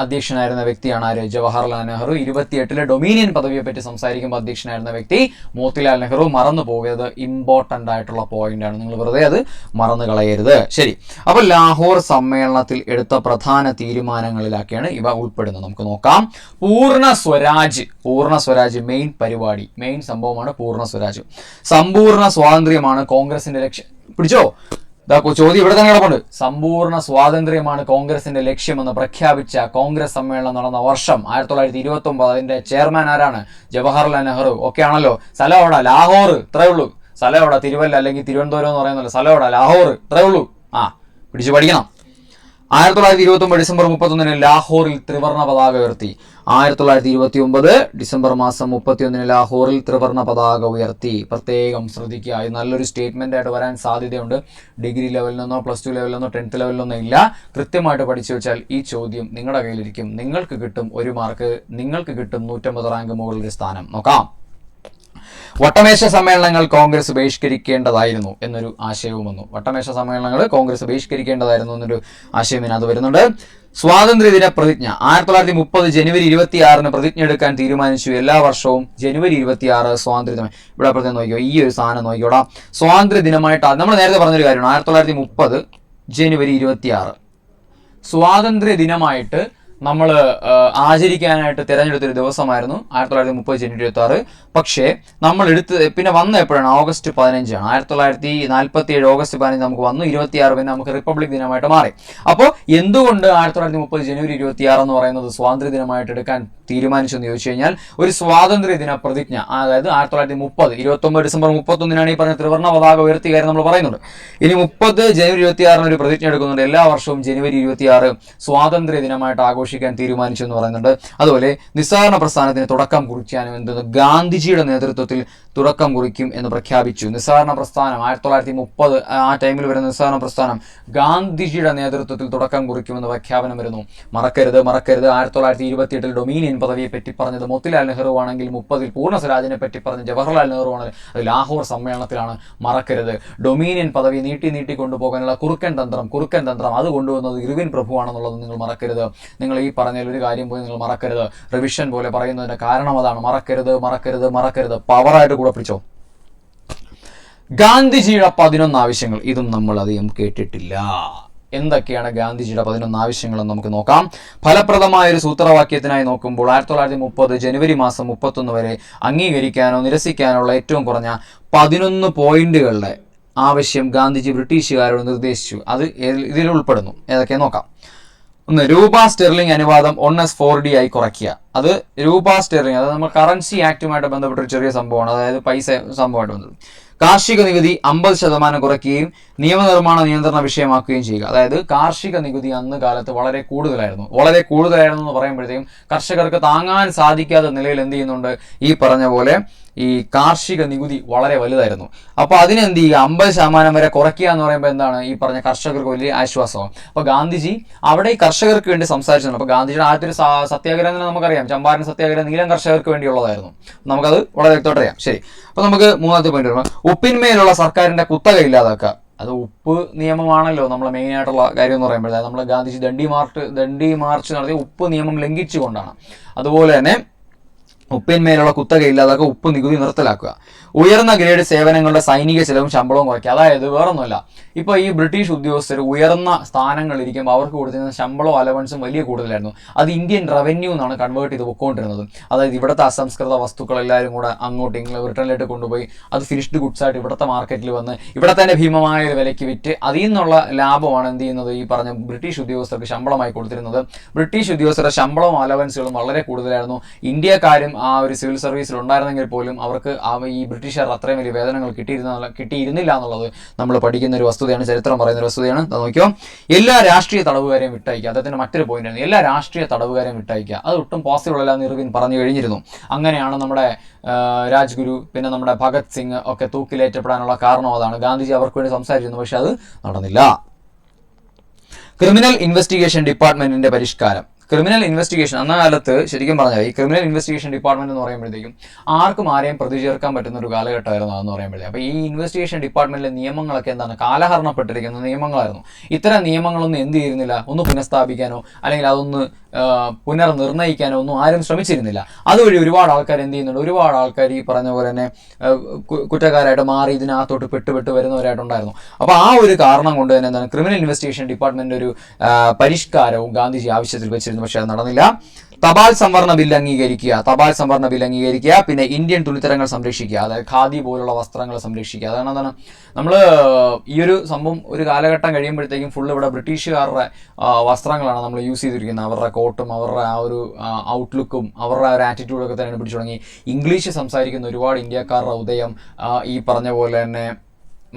അധ്യക്ഷനായിരുന്ന വ്യക്തിയാണ് ആര്? ജവഹർലാൽ നെഹ്റു. 28 ഡൊമീനിയൻ പദവിയെ പറ്റി സംസാരിക്കുമ്പോൾ അധ്യക്ഷനായിരുന്ന വ്യക്തി മോത്തിലാൽ നെഹ്റു. മറന്നു പോയത് ഇമ്പോർട്ടൻ്റ് ആയിട്ടുള്ള പോയിന്റ് ആണ്, നിങ്ങൾ വെറുതെ അത് മറന്നു കളയരുത്. ശരി, അപ്പോൾ ലാഹോർ സമ്മേളനത്തിൽ എടുത്ത പ്രധാന തീരുമാനങ്ങളിലാക്കിയാണ് ഇവ ഉൾപ്പെടുന്നത്. നമുക്ക് നോക്കാം. പൂർണ്ണ സ്വരാജ് മെയിൻ പരിപാടി, മെയിൻ സംഭവമാണ് പൂർണ്ണ സ്വരാജ്. സമ്പൂർണ്ണ സ്വാതന്ത്ര്യമാണ് കോൺഗ്രസിന്റെ ലക്ഷ്യം. പിടിച്ചോ, ചോദ്യം ഇവിടെ തന്നെ കിടപ്പുണ്ട്. സമ്പൂർണ്ണ സ്വാതന്ത്ര്യമാണ് കോൺഗ്രസിന്റെ ലക്ഷ്യമെന്ന് പ്രഖ്യാപിച്ച കോൺഗ്രസ് സമ്മേളനം നടന്ന വർഷം 1929. അതിന്റെ ചെയർമാൻ ആരാണ്? ജവഹർലാൽ നെഹ്റു. ഓക്കെ ആണല്ലോ. സ്ഥലം എവിടെ? ലാഹോർ. ഇത്രയേ ഉള്ളൂ. സ്ഥലം എവിടെ? തിരുവല്ല അല്ലെങ്കിൽ തിരുവനന്തപുരം എന്ന് പറയുന്നല്ലോ. സ്ഥലം എവിടെ? ലാഹോർ. ഇത്രയേ ഉള്ളൂ. പിടിച്ചു പഠിക്കണം. 1929 ഡിസംബർ 31 ലാഹോറിൽ ത്രിവർണ്ണ പതാക ഉയർത്തി. 1929 ഡിസംബർ മാസം 31 ലാഹോറിൽ ത്രിവർണ്ണ പതാക ഉയർത്തി. പ്രത്യേകം ശ്രദ്ധിക്കുക. ഇത് നല്ലൊരു സ്റ്റേറ്റ്മെന്റ് ആയിട്ട് വരാൻ സാധ്യതയുണ്ട്. ഡിഗ്രി ലെവലിൽ നിന്നോ പ്ലസ് 2 ലെവലിൽ നിന്നോ 10th ലെവലിൽ നിന്നോ ഇല്ല. കൃത്യമായിട്ട് പഠിച്ചു വെച്ചാൽ ഈ ചോദ്യം നിങ്ങളുടെ കയ്യിലിരിക്കും. നിങ്ങൾക്ക് കിട്ടും 1 മാർക്ക്, നിങ്ങൾക്ക് കിട്ടും 150 റാങ്ക് മുകളിലൊരു സ്ഥാനം. നോക്കാം. വട്ടമേശ സമ്മേളനങ്ങൾ കോൺഗ്രസ് ബഹിഷ്കരിക്കേണ്ടതായിരുന്നു എന്നൊരു ആശയവും വന്നു. വട്ടമേശ സമ്മേളനങ്ങൾ കോൺഗ്രസ് ബഹിഷ്കരിക്കേണ്ടതായിരുന്നു എന്നൊരു ആശയം ഇതിനകത്ത് വരുന്നുണ്ട്. സ്വാതന്ത്ര്യദിന പ്രതിജ്ഞ 1930 ജനുവരി 26 പ്രതിജ്ഞ എടുക്കാൻ തീരുമാനിച്ചു. എല്ലാ വർഷവും ജനുവരി 26 സ്വാതന്ത്ര്യദിനം. ഇവിടെ പ്രത്യേകം നോക്കിയോ, ഈ ഒരു സാധനം നോക്കിയോടാ. സ്വാതന്ത്ര്യ ദിനമായിട്ട് നമ്മൾ നേരത്തെ പറഞ്ഞൊരു കാര്യമാണ്. 1930 ജനുവരി 26 സ്വാതന്ത്ര്യ ദിനമായിട്ട് നമ്മൾ ആചരിക്കാനായിട്ട് തിരഞ്ഞെടുത്തൊരു ദിവസമായിരുന്നു 1930 ജനുവരി 26. പക്ഷേ നമ്മൾ പിന്നെ വന്ന എപ്പോഴാണ്? ഓഗസ്റ്റ് 15 ആണ്. 1947 ഓഗസ്റ്റ് 15 നമുക്ക് വന്നു. 26 പിന്നെ നമുക്ക് റിപ്പബ്ലിക് ദിനമായിട്ട് മാറി. അപ്പോൾ എന്തുകൊണ്ട് 1930 ജനുവരി 26 എന്ന് പറയുന്നത് സ്വാതന്ത്ര്യ ദിനമായിട്ട് എടുക്കാൻ തീരുമാനിച്ചു എന്ന് ചോദിച്ചു കഴിഞ്ഞാൽ, ഒരു സ്വാതന്ത്ര്യ ദിന പ്രതിജ്ഞ, അതായത് 1930 29 ഡിസംബർ 31 ഈ പറഞ്ഞ ത്രിവർണ്ണ പതാക ഉയർത്തിയ കാര്യം നമ്മൾ പറയുന്നുണ്ട്. ഇനി 30 ജനുവരി 26 ഒരു പ്രതിജ്ഞ എടുക്കുന്നുണ്ട്. എല്ലാ വർഷവും ജനുവരി 26 സ്വാതന്ത്ര്യ ദിനമായിട്ട് ആഘോഷിക്കാൻ തീരുമാനിച്ചു എന്ന് പറയുന്നുണ്ട്. അതുപോലെ നിസ്സഹകരണ പ്രസ്ഥാനത്തിന് തുടക്കം കുറിക്കാനും എന്തെന്ന് ഗാന്ധിജിയുടെ നേതൃത്വത്തിൽ തുടക്കം കുറിക്കും എന്ന് പ്രഖ്യാപിച്ചു. നിസ്സഹകരണ പ്രസ്ഥാനം 1930 ആ ടൈമിൽ വരുന്ന നിസ്സഹകരണ പ്രസ്ഥാനം ഗാന്ധിജിയുടെ നേതൃത്വത്തിൽ തുടക്കം കുറിക്കുമെന്ന് പ്രഖ്യാപനം വരുന്നു. മറക്കരുത് 1928 ഡൊമീനിയൻ പദവിയെ പറ്റി പറഞ്ഞത് മോത്തിലാൽ നെഹ്റു ആണെങ്കിൽ 30 പൂർണ്ണ സ്വരാജിനെ പറ്റി പറഞ്ഞ ജവഹർലാൽ നെഹ്റു ആണ്. അത് ലാഹോർ സമ്മേളനത്തിലാണ്. മറക്കരുത്. ഡൊമീനിയൻ പദവി നീട്ടി കൊണ്ടുപോകാനുള്ള കുറുക്കൻ തന്ത്രം അത് കൊണ്ടുവന്നത് ഇർവിൻ പ്രഭുവാണെന്നുള്ളത് നിങ്ങൾ മറക്കരുത്. നിങ്ങൾ ഈ പറഞ്ഞതിൽ ഒരു കാര്യം പോയി നിങ്ങൾ മറക്കരുത്. റിവിഷൻ പോലെ പറയുന്നതിന്റെ കാരണം അതാണ്. മറക്കരുത്. പവറായിട്ട് കൂടെ പിടിച്ചോ. ഗാന്ധിജിയുടെ 11 ആവശ്യങ്ങൾ, ഇതും നമ്മൾ അധികം കേട്ടിട്ടില്ല. എന്തൊക്കെയാണ് ഗാന്ധിജിയുടെ 11 ആവശ്യങ്ങളെന്ന് നമുക്ക് നോക്കാം. ഫലപ്രദമായ ഒരു സൂത്രവാക്യത്തിനായി നോക്കുമ്പോൾ 1930 ജനുവരി മാസം 31 വരെ അംഗീകരിക്കാനോ നിരസിക്കാനോ ഉള്ള ഏറ്റവും കുറഞ്ഞ 11 പോയിന്റുകളുടെ ആവശ്യം ഗാന്ധിജി ബ്രിട്ടീഷുകാരോട് നിർദ്ദേശിച്ചു. അത് ഇതിൽ ഉൾപ്പെടുന്നു. ഏതൊക്കെ നോക്കാം. 1. രൂപ സ്റ്റെർലിംഗ് അനുപാതം 1:4D ആയി കുറയ്ക്കുക. അത് രൂപ സ്റ്റെർലിംഗ്, അത് നമ്മൾ കറൻസി ആക്റ്റുമായിട്ട് ബന്ധപ്പെട്ട ഒരു ചെറിയ സംഭവമാണ്. അതായത് പൈസ സംഭവമായിട്ട് ബന്ധപ്പെട്ടു. കാർഷിക നികുതി 50% കുറയ്ക്കുകയും നിയമനിർമ്മാണ നിയന്ത്രണ വിഷയമാക്കുകയും ചെയ്യുക. അതായത് കാർഷിക നികുതി അന്ന് കാലത്ത് വളരെ കൂടുതലായിരുന്നു എന്ന് പറയുമ്പോഴത്തേക്കും കർഷകർക്ക് താങ്ങാൻ സാധിക്കാത്ത നിലയിൽ എന്ത് ചെയ്യുന്നുണ്ട്? ഈ പറഞ്ഞ പോലെ ഈ കാർഷിക നികുതി വളരെ വലുതായിരുന്നു. അപ്പോൾ അതിനെന്ത് ചെയ്യുക? 50% വരെ കുറയ്ക്കുക എന്ന് പറയുമ്പോൾ എന്താണ്? ഈ പറഞ്ഞ കർഷകർക്ക് വലിയ ആശ്വാസമാണ്. അപ്പോൾ ഗാന്ധിജി അവിടെ ഈ കർഷകർക്ക് വേണ്ടി സംസാരിച്ചിട്ടുണ്ട്. അപ്പോൾ ഗാന്ധിജിയുടെ ആദ്യത്തെ ഒരു സത്യാഗ്രഹം നമുക്കറിയാം, ചമ്പാരൻ സത്യാഗ്രഹം നീലം കർഷകർക്ക് വേണ്ടിയുള്ളതായിരുന്നു. നമുക്കത് വളരെ വ്യക്തമായിട്ട് അറിയാം. ശരി, അപ്പോൾ നമുക്ക് മൂന്നാമത്തെ പോയിന്റ് വരുമ്പോൾ ഉപ്പിന്മേലുള്ള സർക്കാരിന്റെ കുത്തക ഇല്ലാതാക്കുക. അത് ഉപ്പ് നിയമമാണല്ലോ നമ്മൾ മെയിൻ ആയിട്ടുള്ള കാര്യം എന്ന് പറയുമ്പോൾ, നമ്മൾ ഗാന്ധിജി ദണ്ഡി മാർച്ച് നടത്തിയ ഉപ്പ് നിയമം ലംഘിച്ചുകൊണ്ടാണ്. അതുപോലെ തന്നെ ഉപ്പിന്മേലുള്ള കുത്തക ഇല്ലാതാക്കുക, ഉപ്പ് നികുതി നിർത്തലാക്കുക. ഉയർന്ന ഗ്രേഡ് സേവനങ്ങളുടെ സൈനിക ചെലവും ശമ്പളവും കുറയ്ക്കുക. അതായത് വേറൊന്നുമല്ല, ഇപ്പോൾ ഈ ബ്രിട്ടീഷ് ഉദ്യോഗസ്ഥർ ഉയർന്ന സ്ഥാനങ്ങളിരിക്കുമ്പോൾ അവർക്ക് കൊടുത്തിരുന്ന ശമ്പളവും അലവൻസും വലിയ കൂടുതലായിരുന്നു. അത് ഇന്ത്യൻ റവന്യൂ എന്നാണ് കൺവേർട്ട് ചെയ്ത് പൊയ്ക്കൊണ്ടിരുന്നത്. അതായത് ഇവിടുത്തെ അസംസ്കൃത വസ്തുക്കൾ എല്ലാവരും കൂടെ അങ്ങോട്ട് ബ്രിട്ടനിലേക്ക് കൊണ്ടുപോയി അത് ഫിനിഷ്ഡ് ഗുഡ്സ് ആയിട്ട് ഇവിടുത്തെ മാർക്കറ്റിൽ വന്ന് ഇവിടെ തന്നെ ഭീമമായ ഒരു വിലയ്ക്ക് വിറ്റ് അതിൽ നിന്നുള്ള ലാഭമാണ് എന്ത് ചെയ്യുന്നത്? ഈ പറഞ്ഞ ബ്രിട്ടീഷ് ഉദ്യോഗസ്ഥർക്ക് ശമ്പളമായി കൊടുത്തിരുന്നത്. ബ്രിട്ടീഷ് ഉദ്യോഗസ്ഥരുടെ ശമ്പളവും അലവൻസുകളും വളരെ കൂടുതലായിരുന്നു. ഇന്ത്യക്കാരും ആ ഒരു സിവിൽ സർവീസിൽ ഉണ്ടായിരുന്നെങ്കിൽ പോലും അവർക്ക് ഈ ബ്രിട്ടീഷുകാർ അത്രയും വലിയ വേതനങ്ങൾ കിട്ടിയിരുന്നില്ല എന്നുള്ളത് നമ്മൾ പഠിക്കുന്ന ഒരു വസ്തുതയാണ്, ചരിത്രം പറയുന്ന ഒരു വസ്തുതയാണ്. നോക്കിയോ, എല്ലാ രാഷ്ട്രീയ തടവുകാരെയും വിട്ടയക്കുക. അദ്ദേഹത്തിന്റെ മറ്റൊരു പോയിന്റാണ് എല്ലാ രാഷ്ട്രീയ തടവുകാരെയും വിട്ടയക്കുക. അത് ഒട്ടും പോസിബിൾ അല്ല എന്ന് ഇർവിൻ പറഞ്ഞു കഴിഞ്ഞിരുന്നു. അങ്ങനെയാണ് നമ്മുടെ രാജ്ഗുരു പിന്നെ നമ്മുടെ ഭഗത് സിംഗ് ഒക്കെ തൂക്കിലേറ്റപ്പെടാനുള്ള കാരണം അതാണ്. ഗാന്ധിജി അവർക്ക് വേണ്ടി സംസാരിച്ചിരുന്നു, പക്ഷെ അത് നടന്നില്ല. ക്രിമിനൽ ഇൻവെസ്റ്റിഗേഷൻ ഡിപ്പാർട്ട്മെന്റിന്റെ പരിഷ്കാരം. ക്രിമിനൽ ഇൻവെസ്റ്റിഗേഷൻ അന്ന കാലത്ത് ശരിക്കും പറഞ്ഞാൽ ഈ ക്രിമിനൽ ഇൻവെസ്റ്റിഗേഷൻ ഡിപ്പാർട്ട്മെന്റ് എന്ന് പറയുമ്പോഴത്തേക്കും ആരെയും പ്രതി ചേർക്കാൻ പറ്റുന്ന ഒരു കാലഘട്ടമായിരുന്നു അതെന്ന് പറയുമ്പോഴേ. അപ്പോൾ ഈ ഇൻവെസ്റ്റിഗേഷൻ ഡിപ്പാർട്ട്മെന്റിലെ നിയമങ്ങളൊക്കെ എന്താണ്? കാലഹരണപ്പെട്ടിരിക്കുന്ന നിയമങ്ങളായിരുന്നു. ഇത്തരം നിയമങ്ങളൊന്നും എന്ത് ചെയ്യുന്നില്ല, ഒന്ന് പുനഃസ്ഥാപിക്കാനോ അല്ലെങ്കിൽ അതൊന്ന് പുനർനിർണ്ണയിക്കാനോ ഒന്നും ആരും ശ്രമിച്ചിരുന്നില്ല. അതുവഴി ഒരുപാട് ആൾക്കാർ എന്ത് ചെയ്യുന്നുണ്ട്? ഒരുപാട് ആൾക്കാർ ഈ പറഞ്ഞ പോലെ തന്നെ കുറ്റക്കാരായിട്ട് മാറി ഇതിനകത്തോട്ട് പെട്ട് വരുന്നവരായിട്ടുണ്ടായിരുന്നു. അപ്പോൾ ആ ഒരു കാരണം കൊണ്ട് തന്നെ എന്താണ് ക്രിമിനൽ ഇൻവെസ്റ്റിഗേഷൻ ഡിപ്പാർട്ട്മെന്റ് ഒരു പരിഷ്കാരവും ഗാന്ധിജി ആവശ്യത്തിൽ വെച്ചിരുന്നു. പക്ഷെ അത് നടന്നില്ല. തപാൽ സംവരണ ബില്ല് അംഗീകരിക്കുക. പിന്നെ ഇന്ത്യൻ തുണിത്തരങ്ങൾ സംരക്ഷിക്കുക, അതായത് ഖാദി പോലുള്ള വസ്ത്രങ്ങൾ സംരക്ഷിക്കുക. അതാണ് എന്താണ് നമ്മൾ ഈ ഒരു സംഭവം ഒരു കാലഘട്ടം കഴിയുമ്പോഴത്തേക്കും ഫുള്ള് ഇവിടെ ബ്രിട്ടീഷുകാരുടെ വസ്ത്രങ്ങളാണ് നമ്മൾ യൂസ് ചെയ്തിരിക്കുന്നത്. അവരുടെ കോട്ടും അവരുടെ ആ ഒരു ഔട്ട്ലുക്കും അവരുടെ ആ ഒരു ആറ്റിറ്റ്യൂഡൊക്കെ തന്നെ പിടിച്ചു തുടങ്ങി. ഇംഗ്ലീഷ് സംസാരിക്കുന്ന ഒരുപാട് ഇന്ത്യക്കാരുടെ ഉദയം, ഈ പറഞ്ഞ പോലെ തന്നെ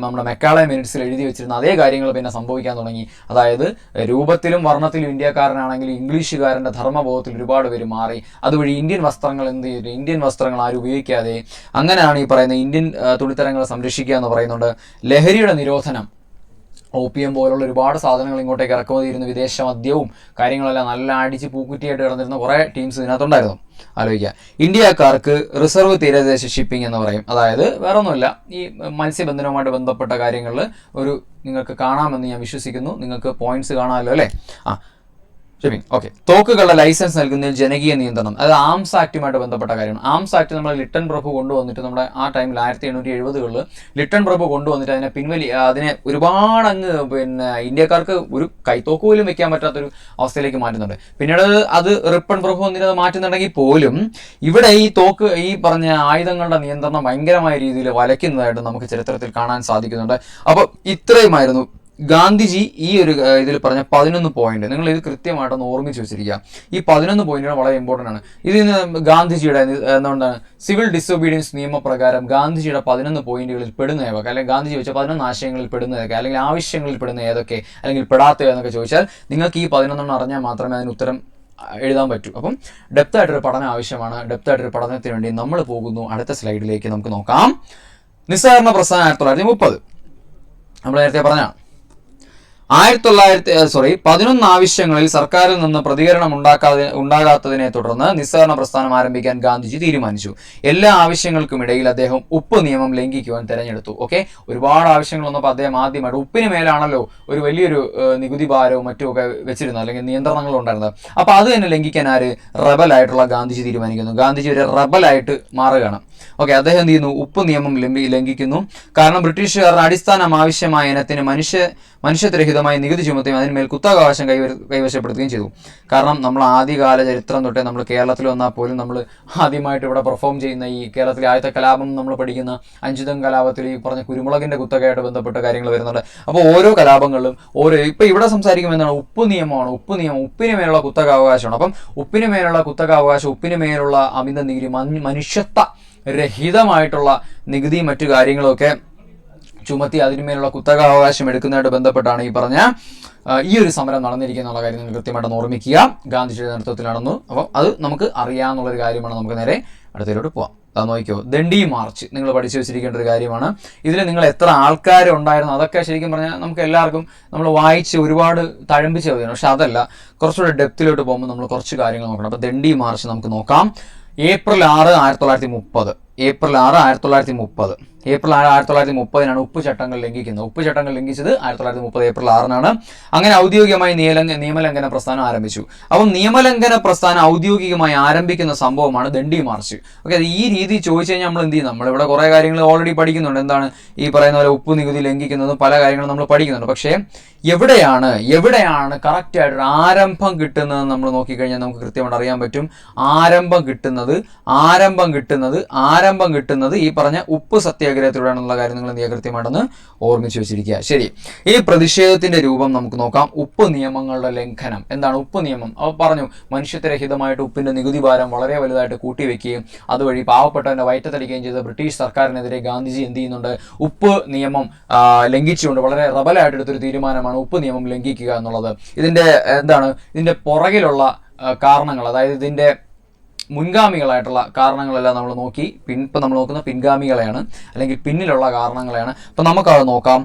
നമ്മുടെ മെക്കാളെ മിനിറ്റ്സിൽ എഴുതി വെച്ചിരുന്ന അതേ കാര്യങ്ങൾ പിന്നെ സംഭവിക്കാൻ തുടങ്ങി. അതായത് രൂപത്തിലും വർണ്ണത്തിലും ഇന്ത്യക്കാരനാണെങ്കിൽ ഇംഗ്ലീഷുകാരൻ്റെ ധർമ്മബോധത്തിൽ ഒരുപാട് പേര് മാറി. അതുവഴി ഇന്ത്യൻ വസ്ത്രങ്ങൾ എന്ത് ചെയ്തു? ഇന്ത്യൻ വസ്ത്രങ്ങൾ ആരും ഉപയോഗിക്കാതെ അങ്ങനെയാണ് ഈ പറയുന്ന ഇന്ത്യൻ തുണിത്തരങ്ങൾ സംരക്ഷിക്കുക എന്ന് പറയുന്നുണ്ട്. ലഹരിയുടെ നിരോധനം, OPM പോലുള്ള ഒരുപാട് സാധനങ്ങൾ ഇങ്ങോട്ടേക്ക് ഇറക്കുമതി ചെയ്യുന്ന വിദേശ മദ്യവും കാര്യങ്ങളെല്ലാം നല്ല അടിച്ച് പൂക്കുറ്റിയായിട്ട് കിടന്നിരുന്ന കുറേ ടീംസ് ഇതിനകത്തുണ്ടായിരുന്നു. ആലോചിക്കുക. ഇന്ത്യക്കാർക്ക് റിസർവ് തീരദേശ ഷിപ്പിംഗ് എന്ന് പറയും. അതായത് വേറെ ഒന്നുമില്ല, ഈ മത്സ്യബന്ധനവുമായിട്ട് ബന്ധപ്പെട്ട കാര്യങ്ങളിൽ നിങ്ങൾക്ക് കാണാമെന്ന് ഞാൻ വിശ്വസിക്കുന്നു. നിങ്ങൾക്ക് പോയിന്റ്സ് കാണാമല്ലോ അല്ലേ? ഷെബിൻ, ഓക്കെ. തോക്കുകളുടെ ലൈസൻസ് നൽകുന്നതിൽ ജനകീയ നിയന്ത്രണം, അത് ആംസ് ആക്ടുമായിട്ട് ബന്ധപ്പെട്ട കാര്യമാണ്. ആംസ് ആക്ട് നമ്മൾ ലിട്ടൺ പ്രഭു കൊണ്ടുവന്നിട്ട് നമ്മുടെ ആ ടൈമിൽ 1870-കളിൽ ലിട്ടൺ പ്രഭു കൊണ്ടുവന്നിട്ട് അതിനെ ഒരുപാട് അങ്ങ് ഇന്ത്യക്കാർക്ക് ഒരു കൈത്തോക്ക് പോലും വെക്കാൻ പറ്റാത്തൊരു അവസ്ഥയിലേക്ക് മാറ്റുന്നുണ്ട്. പിന്നീട് അത് റിപ്പൺ പ്രഭു വന്നിട്ട് അത് മാറ്റുന്നുണ്ടെങ്കിൽ പോലും ഇവിടെ ഈ തോക്ക്, ഈ പറഞ്ഞ ആയുധങ്ങളുടെ നിയന്ത്രണം ഭയങ്കരമായ രീതിയിൽ വലയ്ക്കുന്നതായിട്ട് നമുക്ക് ചരിത്രത്തിൽ കാണാൻ സാധിക്കുന്നുണ്ട്. അപ്പോൾ ഇത്രയുമായിരുന്നു ഗാന്ധിജി ഈ ഒരു ഇതിൽ പറഞ്ഞ 11 പോയിന്റ്. നിങ്ങൾ ഇത് കൃത്യമായിട്ടൊന്ന് ഓർമ്മിച്ച് വെച്ചിരിക്കുക. ഈ 11 പോയിന്റുകൾ വളരെ ഇമ്പോർട്ടൻ്റ് ആണ്. ഇതിന് ഗാന്ധിജിയുടെ എന്തുകൊണ്ടാണ് സിവിൽ ഡിസൊബീഡിയൻസ് നിയമപ്രകാരം ഗാന്ധിജിയുടെ 11 പോയിന്റുകളിൽ പെടുന്ന ഏതൊക്കെ, അല്ലെങ്കിൽ ഗാന്ധിജി വെച്ച 11 ആശയങ്ങളിൽ പെടുന്ന ഏതൊക്കെ, അല്ലെങ്കിൽ ആവശ്യങ്ങളിൽ പെടുന്ന ഏതൊക്കെ, അല്ലെങ്കിൽ പെടാത്ത എന്നൊക്കെ ചോദിച്ചാൽ നിങ്ങൾക്ക് ഈ 11 അറിഞ്ഞാൽ മാത്രമേ അതിന് ഉത്തരം എഴുതാൻ പറ്റൂ. അപ്പം ഡെപ്ത് ആയിട്ടൊരു പഠനം ആവശ്യമാണ്. ഡെപ്ത് ആയിട്ടൊരു പഠനത്തിന് വേണ്ടി നമ്മൾ പോകുന്നു അടുത്ത സ്ലൈഡിലേക്ക്. നമുക്ക് നോക്കാം. നിസ്സഹകരണ പ്രസ്ഥാനം 1930. നമ്മൾ നേരത്തെ പറഞ്ഞാണ് 11 ആവശ്യങ്ങളിൽ സർക്കാരിൽ നിന്ന് പ്രതികരണം ഉണ്ടാകാത്തതിനെ തുടർന്ന് നിസ്സഹകരണ പ്രസ്ഥാനം ആരംഭിക്കാൻ ഗാന്ധിജി തീരുമാനിച്ചു. എല്ലാ ആവശ്യങ്ങൾക്കും ഇടയിൽ അദ്ദേഹം ഉപ്പ് നിയമം ലംഘിക്കുവാൻ തെരഞ്ഞെടുത്തു. ഓക്കെ, ഒരുപാട് ആവശ്യങ്ങൾ വന്നപ്പോൾ അദ്ദേഹം ആദ്യമായിട്ട് ഉപ്പിന് മേലാണല്ലോ ഒരു വലിയൊരു നികുതി ഭാരവും മറ്റുമൊക്കെ വെച്ചിരുന്നത്, അല്ലെങ്കിൽ നിയന്ത്രണങ്ങളും ഉണ്ടായിരുന്നത്. അപ്പോൾ അത് തന്നെ ലംഘിക്കാൻ റബലായിട്ടുള്ള ഗാന്ധിജി തീരുമാനിക്കുന്നു. ഗാന്ധിജി ഒരു റബലായിട്ട് മാറുകയാണ്. ഓക്കെ, അദ്ദേഹം എന്ത് ചെയ്യുന്നു? ഉപ്പ് നിയമം ലംഘിക്കുന്നു. കാരണം ബ്രിട്ടീഷുകാരുടെ അടിസ്ഥാന ആവശ്യമായ ഇനത്തിന് മനുഷ്യത്വരഹിതമായി നികുതി ചുമത്തുകയും അതിന്മേൽ കുത്തകാവകാശം കൈവശപ്പെടുത്തുകയും ചെയ്തു. കാരണം നമ്മൾ ആദ്യകാല ചരിത്രം തൊട്ടേ നമ്മൾ കേരളത്തിൽ വന്നാൽ പോലും നമ്മൾ ആദ്യമായിട്ട് ഇവിടെ പെർഫോം ചെയ്യുന്ന ഈ കേരളത്തിലെ ആദ്യത്തെ കലാപം നമ്മൾ പഠിക്കുന്ന അഞ്ചുതം കലാപത്തിൽ ഈ പറഞ്ഞ കുരുമുളകിന്റെ കുത്തകയായിട്ട് ബന്ധപ്പെട്ട കാര്യങ്ങൾ വരുന്നുണ്ട്. അപ്പോൾ ഓരോ കലാപങ്ങളിലും ഇപ്പൊ ഇവിടെ സംസാരിക്കുമ്പോൾ എന്താണ്? ഉപ്പ് നിയമമാണ്. ഉപ്പിന് മേലുള്ള കുത്തകാവകാശമാണ്. അപ്പം ഉപ്പിന് മേലുള്ള കുത്തകാവകാശം, ഉപ്പിന് മേലുള്ള അമിത നികുതി, മനുഷ്യത്വ രഹിതമായിട്ടുള്ള നികുതി മറ്റു കാര്യങ്ങളൊക്കെ ചുമത്തി അതിന്മേലുള്ള കുത്തകാവകാശം എടുക്കുന്നതായിട്ട് ബന്ധപ്പെട്ടാണ് ഈ പറഞ്ഞ ഈ ഒരു സമരം നടന്നിരിക്കുന്ന കാര്യം നിങ്ങൾ കൃത്യമായിട്ട് ഓർമ്മിക്കുക. ഗാന്ധിജിയുടെ നേതൃത്വത്തിൽ നടന്നു. അപ്പം അത് നമുക്ക് അറിയാവുന്നൊരു കാര്യമാണ്. നമുക്ക് നേരെ അടുത്തതിലോട്ട് പോവാം. അത് നോക്കിയോ, ദണ്ഡി മാർച്ച് നിങ്ങൾ പഠിച്ചു വെച്ചിരിക്കേണ്ട ഒരു കാര്യമാണ്. ഇതിൽ നിങ്ങൾ എത്ര ആൾക്കാരുണ്ടായിരുന്നു അതൊക്കെ ശരിക്കും പറഞ്ഞാൽ നമുക്ക് എല്ലാവർക്കും നമ്മൾ വായിച്ച് ഒരുപാട് തഴമ്പിച്ച് മതിയാണ്. പക്ഷെ അതല്ല, കുറച്ചുകൂടെ ഡെപ്തിലോട്ട് പോകുമ്പോൾ നമ്മൾ കുറച്ച് കാര്യങ്ങൾ നോക്കണം. അപ്പോൾ ദണ്ഡി മാർച്ച് നമുക്ക് നോക്കാം. ഏപ്രിൽ 6, 1930. ഏപ്രിൽ 6, 1930. ഏപ്രിൽ 6, 1930 ഉപ്പ് ചട്ടങ്ങൾ ലംഘിക്കുന്നത്. ഉപ്പ് ചട്ടങ്ങൾ ലംഘിച്ചത് 1930 ഏപ്രിൽ 6 അങ്ങനെ ഔദ്യോഗികമായി നിയമലംഘന പ്രസ്ഥാനം ആരംഭിച്ചു. അപ്പം നിയമലംഘന പ്രസ്ഥാനം ഔദ്യോഗികമായി ആരംഭിക്കുന്ന സംഭവമാണ് ദണ്ഡി മാർച്ച്. ഓക്കെ, ഈ രീതി ചോദിച്ചു കഴിഞ്ഞാൽ നമ്മൾ എന്ത് ചെയ്യും? നമ്മളിവിടെ കുറേ കാര്യങ്ങൾ ഓൾറെഡി പഠിക്കുന്നുണ്ട്. എന്താണ് ഈ പറയുന്ന പോലെ ഉപ്പ് നികുതി ലംഘിക്കുന്നതും പല കാര്യങ്ങളും നമ്മൾ പഠിക്കുന്നുണ്ട്. പക്ഷേ എവിടെയാണ് കറക്റ്റായിട്ടൊരു ആരംഭം കിട്ടുന്നത് നമ്മൾ നോക്കിക്കഴിഞ്ഞാൽ നമുക്ക് കൃത്യമായിട്ട് അറിയാൻ പറ്റും. ആരംഭം കിട്ടുന്നത് ഈ പറഞ്ഞ ഉപ്പ് സത്യാഗ്രഹത്തിലൂടെയാണെന്നുള്ള കാര്യം നിങ്ങൾ എന്ത് ചെയ്യുക? കൃത്യമായിട്ടൊന്ന് ഓർമ്മിച്ച് വെച്ചിരിക്കുക. ശരി, ഈ പ്രതിഷേധത്തിന്റെ രൂപം നമുക്ക് നോക്കാം. ഉപ്പ് നിയമങ്ങളുടെ ലംഘനം. എന്താണ് ഉപ്പ് നിയമം? അവർ പറഞ്ഞു മനുഷ്യത്വരഹിതമായിട്ട് ഉപ്പിന്റെ നികുതി ഭാരം വളരെ വലുതായിട്ട് കൂട്ടിവെക്കുകയും അതുവഴി പാവപ്പെട്ടവന്റെ വയറ്റത്തടിക്കുകയും ചെയ്ത ബ്രിട്ടീഷ് സർക്കാരിനെതിരെ ഗാന്ധിജി എന്ത് ചെയ്യുന്നുണ്ട്? ഉപ്പ് നിയമം ലംഘിച്ചുകൊണ്ട് വളരെ റബലായിട്ട് എടുത്തൊരു തീരുമാനമാണ് ഉപ്പ് നിയമം ലംഘിക്കുക എന്നുള്ളത്. ഇതിന്റെ പുറകിലുള്ള കാരണങ്ങൾ, അതായത് ഇതിന്റെ മുൻഗാമികളായിട്ടുള്ള കാരണങ്ങളെല്ലാം നമ്മൾ നോക്കി. ഇപ്പം നമ്മൾ നോക്കുന്ന പിൻഗാമികളെയാണ്, അല്ലെങ്കിൽ പിന്നിലുള്ള കാരണങ്ങളെയാണ്. അപ്പം നമുക്കത് നോക്കാം.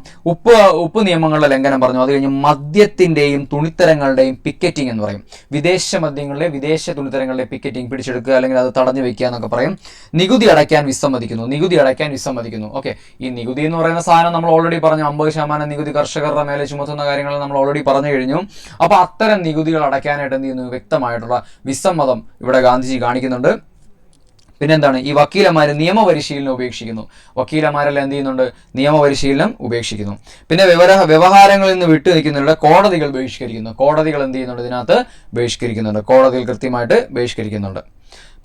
ഉപ്പ് നിയമങ്ങളുടെ ലംഘനം പറഞ്ഞു. അത് കഴിഞ്ഞ് മദ്യത്തിൻ്റെയും തുണിത്തരങ്ങളുടെയും പിക്കറ്റിംഗ് എന്ന് പറയും. വിദേശ തുണിത്തരങ്ങളുടെ പിക്കറ്റിംഗ്, പിടിച്ചെടുക്കുക അല്ലെങ്കിൽ അത് തടഞ്ഞു വെക്കുക എന്നൊക്കെ പറയും. നികുതി അടയ്ക്കാൻ വിസമ്മതിക്കുന്നു. ഓക്കെ, ഈ നികുതി എന്ന് പറയുന്ന സാധനം നമ്മൾ ഓൾറെഡി പറഞ്ഞു. 50% നികുതി കർഷകരുടെ മേലെ ചുമത്തുന്ന കാര്യങ്ങൾ നമ്മൾ ഓൾറെഡി പറഞ്ഞു കഴിഞ്ഞു. അപ്പോൾ അത്തരം നികുതികൾ അടയ്ക്കാനായിട്ട് എന്ത് ചെയ്യുന്നു? വ്യക്തമായിട്ടുള്ള വിസമ്മതം ഇവിടെ ഗാന്ധിജി കാണിക്കുന്നുണ്ട്. പിന്നെന്താണ്? ഈ വക്കീലന്മാർ നിയമപരിശീലനം ഉപേക്ഷിക്കുന്നു. വക്കീലന്മാരെല്ലാം എന്ത് ചെയ്യുന്നുണ്ട്? നിയമപരിശീലനം ഉപേക്ഷിക്കുന്നു. പിന്നെ വ്യവഹാരങ്ങളിൽ നിന്ന് വിട്ടു നിൽക്കുന്നവരുടെ കോടതികൾ ബഹിഷ്കരിക്കുന്നു. കോടതികൾ എന്ത് ചെയ്യുന്നുണ്ട്? ഇതിനകത്ത് ബഹിഷ്കരിക്കുന്നുണ്ട്. കോടതികൾ കൃത്യമായിട്ട് ബഹിഷ്കരിക്കുന്നുണ്ട്.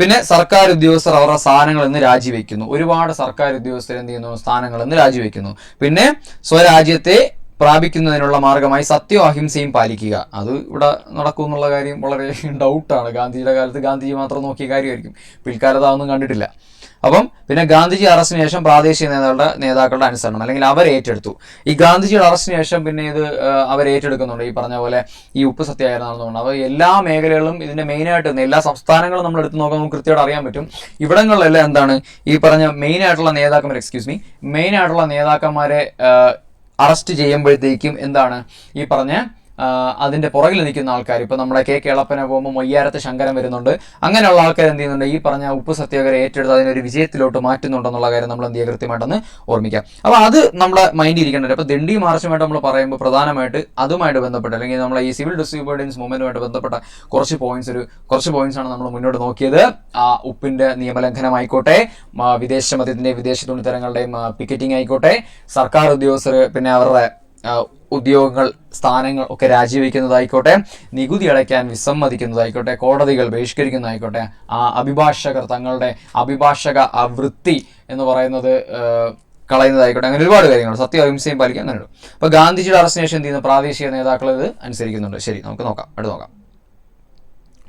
പിന്നെ സർക്കാർ ഉദ്യോഗസ്ഥർ അവരുടെ സ്ഥാനങ്ങളിൽ നിന്ന് രാജിവെക്കുന്നു. ഒരുപാട് സർക്കാർ ഉദ്യോഗസ്ഥർ എന്ത് ചെയ്യുന്നു? സ്ഥാനങ്ങളിൽ നിന്ന് രാജിവെക്കുന്നു. പിന്നെ സ്വരാജ്യത്തെ പ്രാപിക്കുന്നതിനുള്ള മാർഗമായി സത്യവും അഹിംസയും പാലിക്കുക. അത് ഇവിടെ നടക്കും എന്നുള്ള കാര്യം വളരെ ഡൗട്ടാണ്. ഗാന്ധിജിയുടെ കാലത്ത് ഗാന്ധിജി മാത്രം നോക്കിയ കാര്യമായിരിക്കും. പിൽക്കാലത്ത് അതൊന്നും കണ്ടിട്ടില്ല. അപ്പം പിന്നെ ഗാന്ധിജി അറസ്റ്റിന് ശേഷം പ്രാദേശിക നേതാക്കളുടെ അനുസരണം, അല്ലെങ്കിൽ അവർ ഏറ്റെടുത്തു. ഈ ഗാന്ധിജിയുടെ അറസ്റ്റിന് ശേഷം പിന്നെ ഇത് അവർ ഏറ്റെടുക്കുന്നുണ്ട്. ഈ പറഞ്ഞ പോലെ ഈ ഉപ്പ് സത്യാഗ്രഹം നടന്നുകൊണ്ട് അപ്പോൾ എല്ലാ മേഖലകളും ഇതിന്റെ മെയിനായിട്ട് എല്ലാ സംസ്ഥാനങ്ങളും നമ്മൾ എടുത്ത് നോക്കാൻ നമുക്ക് കൃത്യമായിട്ട് അറിയാൻ പറ്റും. ഇവിടങ്ങളിലെല്ലാം എന്താണ് ഈ പറഞ്ഞ മെയിനായിട്ടുള്ള നേതാക്കന്മാരെ അറസ്റ്റ് ചെയ്യുമ്പോഴത്തേക്കും എന്താണ് ഈ പറഞ്ഞ അതിൻ്റെ പുറകിൽ നിൽക്കുന്ന ആൾക്കാർ, ഇപ്പോൾ നമ്മുടെ കേളപ്പനെ പോകുമ്പോൾ മൊയ്യാരത്ത് ശങ്കരൻ വരുന്നുണ്ട്, അങ്ങനെയുള്ള ആൾക്കാർ എന്ത് ചെയ്യുന്നുണ്ട്, ഈ പറഞ്ഞ ഉപ്പ് സത്യാഗ്രഹം ഏറ്റെടുത്ത് അതിനൊരു വിജയത്തിലോട്ട് മാറ്റുന്നുണ്ടെന്നുള്ള കാര്യം നമ്മൾ എന്ത് ചെയ്യുക, കൃത്യമായിട്ടൊന്ന് ഓർമ്മിക്കാം. അപ്പോൾ അത് നമ്മുടെ മൈൻഡിൽ ഇരിക്കേണ്ടത്. അപ്പോൾ ദണ്ഡി മാർച്ചുമായിട്ട് നമ്മൾ പറയുമ്പോൾ പ്രധാനമായിട്ട് അതുമായിട്ട് ബന്ധപ്പെട്ട്, അല്ലെങ്കിൽ നമ്മളെ ഈ സിവിൽ ഡിസോബീഡിയൻസ് മൂവ്മെന്റുമായിട്ട് ബന്ധപ്പെട്ട കുറച്ച് പോയിന്റ്സ് ആണ് നമ്മൾ മുന്നോട്ട് നോക്കിയത്. ഉപ്പിന്റെ നിയമലംഘനമായിക്കോട്ടെ, വിദേശ മദ്യത്തിന്റെയും വിദേശ തുണിത്തരങ്ങളുടെയും പിക്കറ്റിംഗ് ആയിക്കോട്ടെ, സർക്കാർ ഉദ്യോഗസ്ഥർ പിന്നെ അവരുടെ ഉദ്യോഗങ്ങൾ സ്ഥാനങ്ങൾ ഒക്കെ രാജിവെക്കുന്നതായിക്കോട്ടെ, നികുതി അടയ്ക്കാൻ വിസമ്മതിക്കുന്നതായിക്കോട്ടെ, കോടതികൾ ബഹിഷ്കരിക്കുന്നതായിക്കോട്ടെ, അഭിഭാഷകർ തങ്ങളുടെ അഭിഭാഷക വൃത്തി എന്ന് പറയുന്നത് കളയുന്നതായിക്കോട്ടെ, അങ്ങനെ ഒരുപാട് കാര്യങ്ങൾ, സത്യം അഹിംസയും പാലിക്കുക, അങ്ങനെ ഉണ്ട്. അപ്പോൾ ഗാന്ധിജിയുടെ അറസ്റ്റിന് ശേഷം എന്ത് ചെയ്യുന്ന പ്രാദേശിക നേതാക്കൾ ഇത് അനുസരിക്കുന്നുണ്ട്. ശരി, നമുക്ക് നോക്കാം, അടുത്ത് നോക്കാം.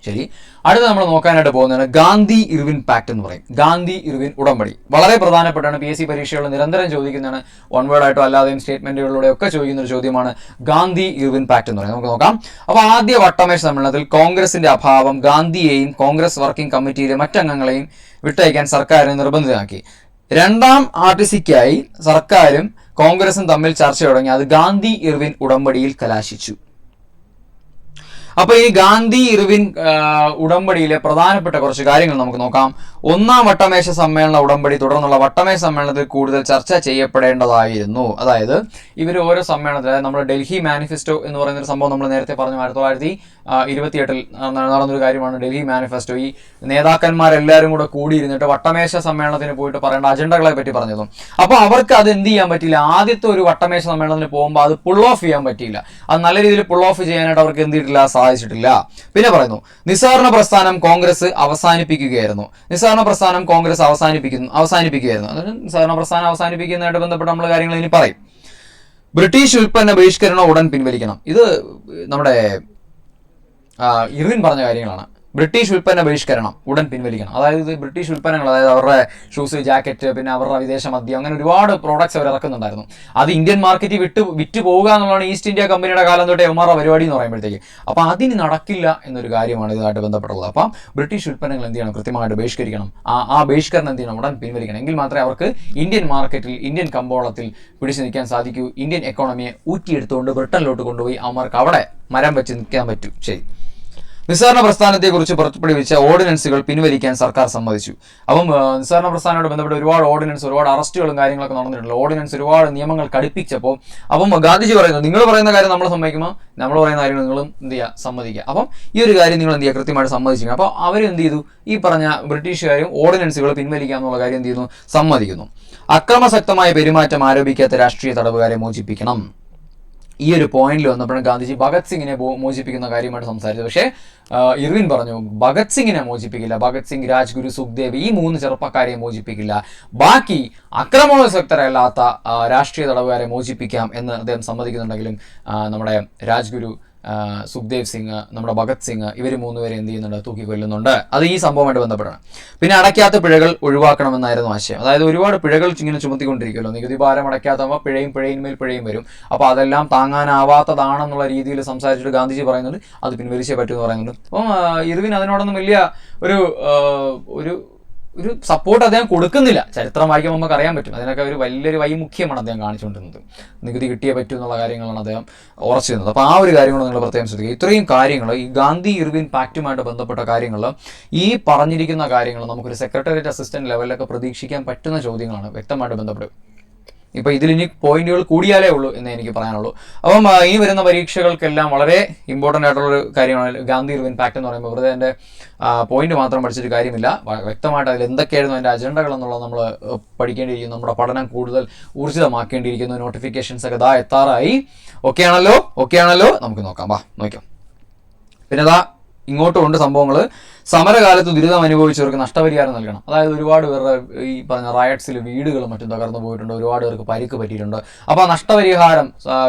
ശരി, അടുത്ത നമ്മൾ നോക്കാനായിട്ട് പോകുന്നതാണ് ഗാന്ധി ഇർവിൻ പാക്ട് എന്ന് പറയും. ഗാന്ധി ഇർവിൻ ഉടമ്പടി വളരെ പ്രധാനപ്പെട്ടാണ്. PSC പരീക്ഷകൾ നിരന്തരം ചോദിക്കുന്നതാണ്, വൺ വേർഡ് ആയിട്ടോ അല്ലാതെയും സ്റ്റേറ്റ്മെന്റുകളിലൂടെ ഒക്കെ ചോദിക്കുന്ന ഒരു ചോദ്യമാണ് ഗാന്ധി ഇർവിൻ പാക്ട് എന്ന് പറയുന്നത്. നമുക്ക് നോക്കാം. അപ്പോൾ ആദ്യ വട്ടമേശ സമ്മേളനത്തിൽ കോൺഗ്രസിന്റെ അഭാവം ഗാന്ധിയെയും കോൺഗ്രസ് വർക്കിംഗ് കമ്മിറ്റിയിലെ മറ്റംഗങ്ങളെയും വിട്ടയക്കാൻ സർക്കാരിനെ നിർബന്ധിതമാക്കി. രണ്ടാം RTCക്കായി സർക്കാരും കോൺഗ്രസും തമ്മിൽ ചർച്ച തുടങ്ങി. അത് ഗാന്ധി ഇർവിൻ ഉടമ്പടിയിൽ കലാശിച്ചു. അപ്പൊ ഈ ഗാന്ധി ഇർവിൻ ഉടമ്പടിയിലെ പ്രധാനപ്പെട്ട കുറച്ച് കാര്യങ്ങൾ നമുക്ക് നോക്കാം. ഒന്നാം വട്ടമേശ സമ്മേളന ഉടമ്പടി തുടർന്നുള്ള വട്ടമേശ സമ്മേളനത്തിൽ കൂടുതൽ ചർച്ച ചെയ്യപ്പെടേണ്ടതായിരുന്നു. അതായത് ഇവർ ഓരോ സമ്മേളനത്തിൽ, അതായത് നമ്മുടെ ഡൽഹി മാനിഫെസ്റ്റോ എന്ന് പറയുന്ന ഒരു സംഭവം നമ്മൾ നേരത്തെ പറഞ്ഞു, 1928 നടന്നൊരു കാര്യമാണ് ഡൽഹി മാനിഫെസ്റ്റോ. ഈ നേതാക്കന്മാരെല്ലാവരും കൂടെ കൂടിയിരുന്നിട്ട് വട്ടമേശ സമ്മേളനത്തിന് പോയിട്ട് പറയേണ്ട അജണ്ടകളെ പറ്റി പറഞ്ഞതും. അപ്പോൾ അവർക്ക് അത് എന്ത് ചെയ്യാൻ പറ്റില്ല, ആദ്യത്തെ ഒരു വട്ടമേശ സമ്മേളനത്തിന് പോകുമ്പോൾ അത് പുൾ ഓഫ് ചെയ്യാൻ പറ്റിയില്ല. അത് നല്ല രീതിയിൽ പുൾ ഓഫ് ചെയ്യാനായിട്ട് അവർക്ക് എന്ത് ചെയ്തിട്ടില്ല, സാധിച്ചിട്ടില്ല. പിന്നെ പറയുന്നു, നിസ്സഹകരണ പ്രസ്ഥാനം കോൺഗ്രസ് അവസാനിപ്പിക്കുകയായിരുന്നു. നിസ്സഹകരണ പ്രസ്ഥാനം കോൺഗ്രസ് അവസാനിപ്പിക്കുകയായിരുന്നു. അതായത് നിസ്സഹകരണ പ്രസ്ഥാനം അവസാനിപ്പിക്കുന്നതായിട്ട് ബന്ധപ്പെട്ട നമ്മൾ കാര്യങ്ങൾ ഇനി പറയും. ബ്രിട്ടീഷ് ഉൽപ്പന്ന ബഹിഷ്കരണം ഉടൻ പിൻവലിക്കണം. ഇത് നമ്മുടെ ഇർവിൻ പറഞ്ഞ കാര്യങ്ങളാണ്. ബ്രിട്ടീഷ് ഉൽപ്പന്ന ബഹിഷ്കരണം ഉടൻ പിൻവലിക്കണം. അതായത് ബ്രിട്ടീഷ് ഉൽപ്പന്നങ്ങൾ, അതായത് അവരുടെ ഷൂസ്, ജാക്കറ്റ്, പിന്നെ അവരുടെ വിദേശ മദ്യം, അങ്ങനെ ഒരുപാട് പ്രോഡക്ട്സ് അവർ ഇറക്കുന്നുണ്ടായിരുന്നു. അത് ഇന്ത്യൻ മാർക്കറ്റിൽ വിറ്റ് പോവുക എന്നുള്ളതാണ് ഈസ്റ്റ് ഇന്ത്യ കമ്പനിയുടെ കാലം തൊട്ടേ എമാറുടെ പരിപാടി എന്ന് പറയുമ്പോഴത്തേക്ക്. അപ്പോൾ അതിന് നടക്കില്ല എന്നൊരു കാര്യമാണ് ഇതുമായിട്ട് ബന്ധപ്പെട്ടുള്ളത്. അപ്പം ബ്രിട്ടീഷ് ഉൽപ്പന്നങ്ങൾ എന്ത് ചെയ്യണം, കൃത്യമായിട്ട് ബഹിഷ്കരിക്കണം. ആ ബഹിഷ്കരണം എന്ത് ചെയ്യണം, ഉടൻ പിൻവലിക്കണം. എങ്കിൽ മാത്രമേ അവർക്ക് ഇന്ത്യൻ മാർക്കറ്റിൽ, ഇന്ത്യൻ കമ്പോളത്തിൽ പിടിച്ചു നിൽക്കാൻ സാധിക്കൂ. ഇന്ത്യൻ എക്കോണമിയെ ഊറ്റിയെടുത്തുകൊണ്ട് ബ്രിട്ടനിലോട്ട് കൊണ്ടുപോയി അവർക്ക് അവിടെ മരം വെച്ച് നിൽക്കാൻ പറ്റൂ. ശരി, നിസ്സഹകരണ പ്രസ്ഥാനത്തെക്കുറിച്ച് പുറപ്പെടുവിച്ച ഓർഡിനൻസുകൾ പിൻവലിക്കാൻ സർക്കാർ സമ്മതിച്ചു. അപ്പം നിസ്സഹകരണ പ്രസ്ഥാനത്തോട് ബന്ധപ്പെട്ട് ഒരുപാട് ഓർഡിനൻസ്, ഒരുപാട് അറസ്റ്റുകളും കാര്യങ്ങളൊക്കെ നടന്നിട്ടുണ്ട്. ഓർഡിനൻസ് ഒരുപാട് നിയമങ്ങൾ കടുപ്പിച്ചപ്പോൾ അപ്പം ഗാന്ധിജി പറയുന്നു, നിങ്ങൾ പറയുന്ന കാര്യം നമ്മൾ സമ്മതിക്കുമ്പോൾ നമ്മൾ പറയുന്ന കാര്യം നിങ്ങളും എന്ത് ചെയ്യുക, സമ്മതിക്കുക. അപ്പം ഈ ഒരു കാര്യം നിങ്ങൾ എന്ത് ചെയ്യുക, കൃത്യമായിട്ട് സമ്മതിക്കുക. അപ്പോൾ അവരെന്ത് ചെയ്തു, ഈ പറഞ്ഞ ബ്രിട്ടീഷുകാരും ഓർഡിനൻസുകൾ പിൻവലിക്കാമെന്നുള്ള കാര്യം എന്ത് ചെയ്യുന്നു, സമ്മതിക്കുന്നു. അക്രമസക്തമായ പെരുമാറ്റം ആരോപിക്കാത്ത രാഷ്ട്രീയ തടവുകാരെ മോചിപ്പിക്കണം. ഈ ഒരു പോയിന്റിൽ വന്നപ്പോഴും ഗാന്ധിജി ഭഗത് സിംഗിനെ മോചിപ്പിക്കുന്ന കാര്യമായിട്ട് സംസാരിച്ചത്. പക്ഷേ ഇർവിൻ പറഞ്ഞു, ഭഗത് സിംഗിനെ മോചിപ്പിക്കില്ല. ഭഗത് സിംഗ്, രാജ്ഗുരു, സുഖ്ദേവ്, ഈ 3 ചെറുപ്പക്കാരെ മോചിപ്പിക്കില്ല. ബാക്കി അക്രമോത്സക്തരല്ലാത്ത രാഷ്ട്രീയ തടവുകാരെ മോചിപ്പിക്കാം എന്ന് അദ്ദേഹം സമ്മതിക്കുന്നുണ്ടെങ്കിലും നമ്മുടെ രാജ്ഗുരു, സുഖ്ദേവ് സിംഗ്, നമ്മുടെ ഭഗത് സിംഗ്, ഇവർ 3 പേരെ എന്ത് ചെയ്യുന്നുണ്ട്, തൂക്കിക്കൊല്ലുന്നുണ്ട്. അത് ഈ സംഭവമായിട്ട് ബന്ധപ്പെട്ടാണ്. പിന്നെ അടയ്ക്കാത്ത പിഴകൾ ഒഴിവാക്കണമെന്നായിരുന്നു ആശയം. അതായത് ഒരുപാട് പിഴകൾ ഇങ്ങനെ ചുമത്തിക്കൊണ്ടിരിക്കുമല്ലോ. നികുതി ഭാരം അടയ്ക്കാത്തപ്പോൾ പിഴയിന്മേൽ പിഴയും വരും. അപ്പോൾ അതെല്ലാം താങ്ങാനാവാത്തതാണെന്നുള്ള രീതിയിൽ സംസാരിച്ചിട്ട് ഗാന്ധിജി പറയുന്നുണ്ട് അത് പിൻവലിച്ചേ പറ്റൂ എന്ന് പറയുന്നുണ്ട്. അപ്പം ഇർവിൻ അതിനോടൊന്നും വലിയ ഒരു സപ്പോർട്ട് അദ്ദേഹം കൊടുക്കുന്നില്ല. ചരിത്രം വായിക്കുമ്പോൾ നമുക്ക് അറിയാൻ പറ്റും. അതിനൊക്കെ ഒരു വലിയൊരു വൈമുഖ്യമാണ് അദ്ദേഹം കാണിച്ചുകൊണ്ടിരുന്നത്. നികുതി കിട്ടിയേ പറ്റൂ എന്നുള്ള കാര്യങ്ങളാണ് അദ്ദേഹം ഉറച്ചു നിന്നത്. അപ്പോൾ ആ ഒരു കാര്യം കൂടെ നിങ്ങൾ പ്രത്യേകം ശ്രദ്ധിക്കുക. ഇത്രയും കാര്യങ്ങൾ, ഈ ഗാന്ധി ഇർവിൻ പാക്റ്റുമായിട്ട് ബന്ധപ്പെട്ട കാര്യങ്ങൾ, ഈ പറഞ്ഞിരിക്കുന്ന കാര്യങ്ങൾ നമുക്കൊരു സെക്രട്ടേറിയറ്റ് അസിസ്റ്റന്റ് ലെവലിലൊക്കെ പ്രതീക്ഷിക്കാൻ പറ്റുന്ന ചോദ്യങ്ങളാണ് വ്യക്തമായിട്ട് ബന്ധപ്പെട്ട്. ഇപ്പോൾ ഇതിലിനി പോയിന്റുകൾ കൂടിയാലേ ഉള്ളൂ എന്ന് എനിക്ക് പറയാനുള്ളൂ. അപ്പം ഈ വരുന്ന പരീക്ഷകൾക്കെല്ലാം വളരെ ഇമ്പോർട്ടൻ്റ് ആയിട്ടുള്ളൊരു കാര്യമാണ് ഗാന്ധി ഇർവിൻ പാക്ട് എന്ന് പറയുമ്പോൾ. വെറുതെ എൻ്റെ പോയിന്റ് മാത്രം പഠിച്ചിട്ട് കാര്യമില്ല. വ്യക്തമായിട്ട് അതിൽ എന്തൊക്കെയായിരുന്നു അതിൻ്റെ അജണ്ടകൾ എന്നുള്ളത് നമ്മൾ പഠിക്കേണ്ടിയിരിക്കുന്നു. നമ്മുടെ പഠനം കൂടുതൽ ഊർജിതമാക്കേണ്ടിയിരിക്കുന്നു. നോട്ടിഫിക്കേഷൻസ് ഒക്കെ എത്താറായി. ഓക്കെ ആണല്ലോ നമുക്ക് നോക്കാം. നോക്കാം. പിന്നെ ഇങ്ങോട്ടും ഉണ്ട് സംഭവങ്ങൾ. സമരകാലത്ത് ദുരിതം അനുഭവിച്ചവർക്ക് നഷ്ടപരിഹാരം നൽകണം. അതായത് ഒരുപാട് പേരുടെ ഈ പറഞ്ഞ റയറ്റ്സിൽ വീടുകളും മറ്റും തകർന്നു പോയിട്ടുണ്ട്. ഒരുപാട് പേർക്ക് പരിക്ക് പറ്റിയിട്ടുണ്ട്. അപ്പോൾ നഷ്ടപരിഹാരം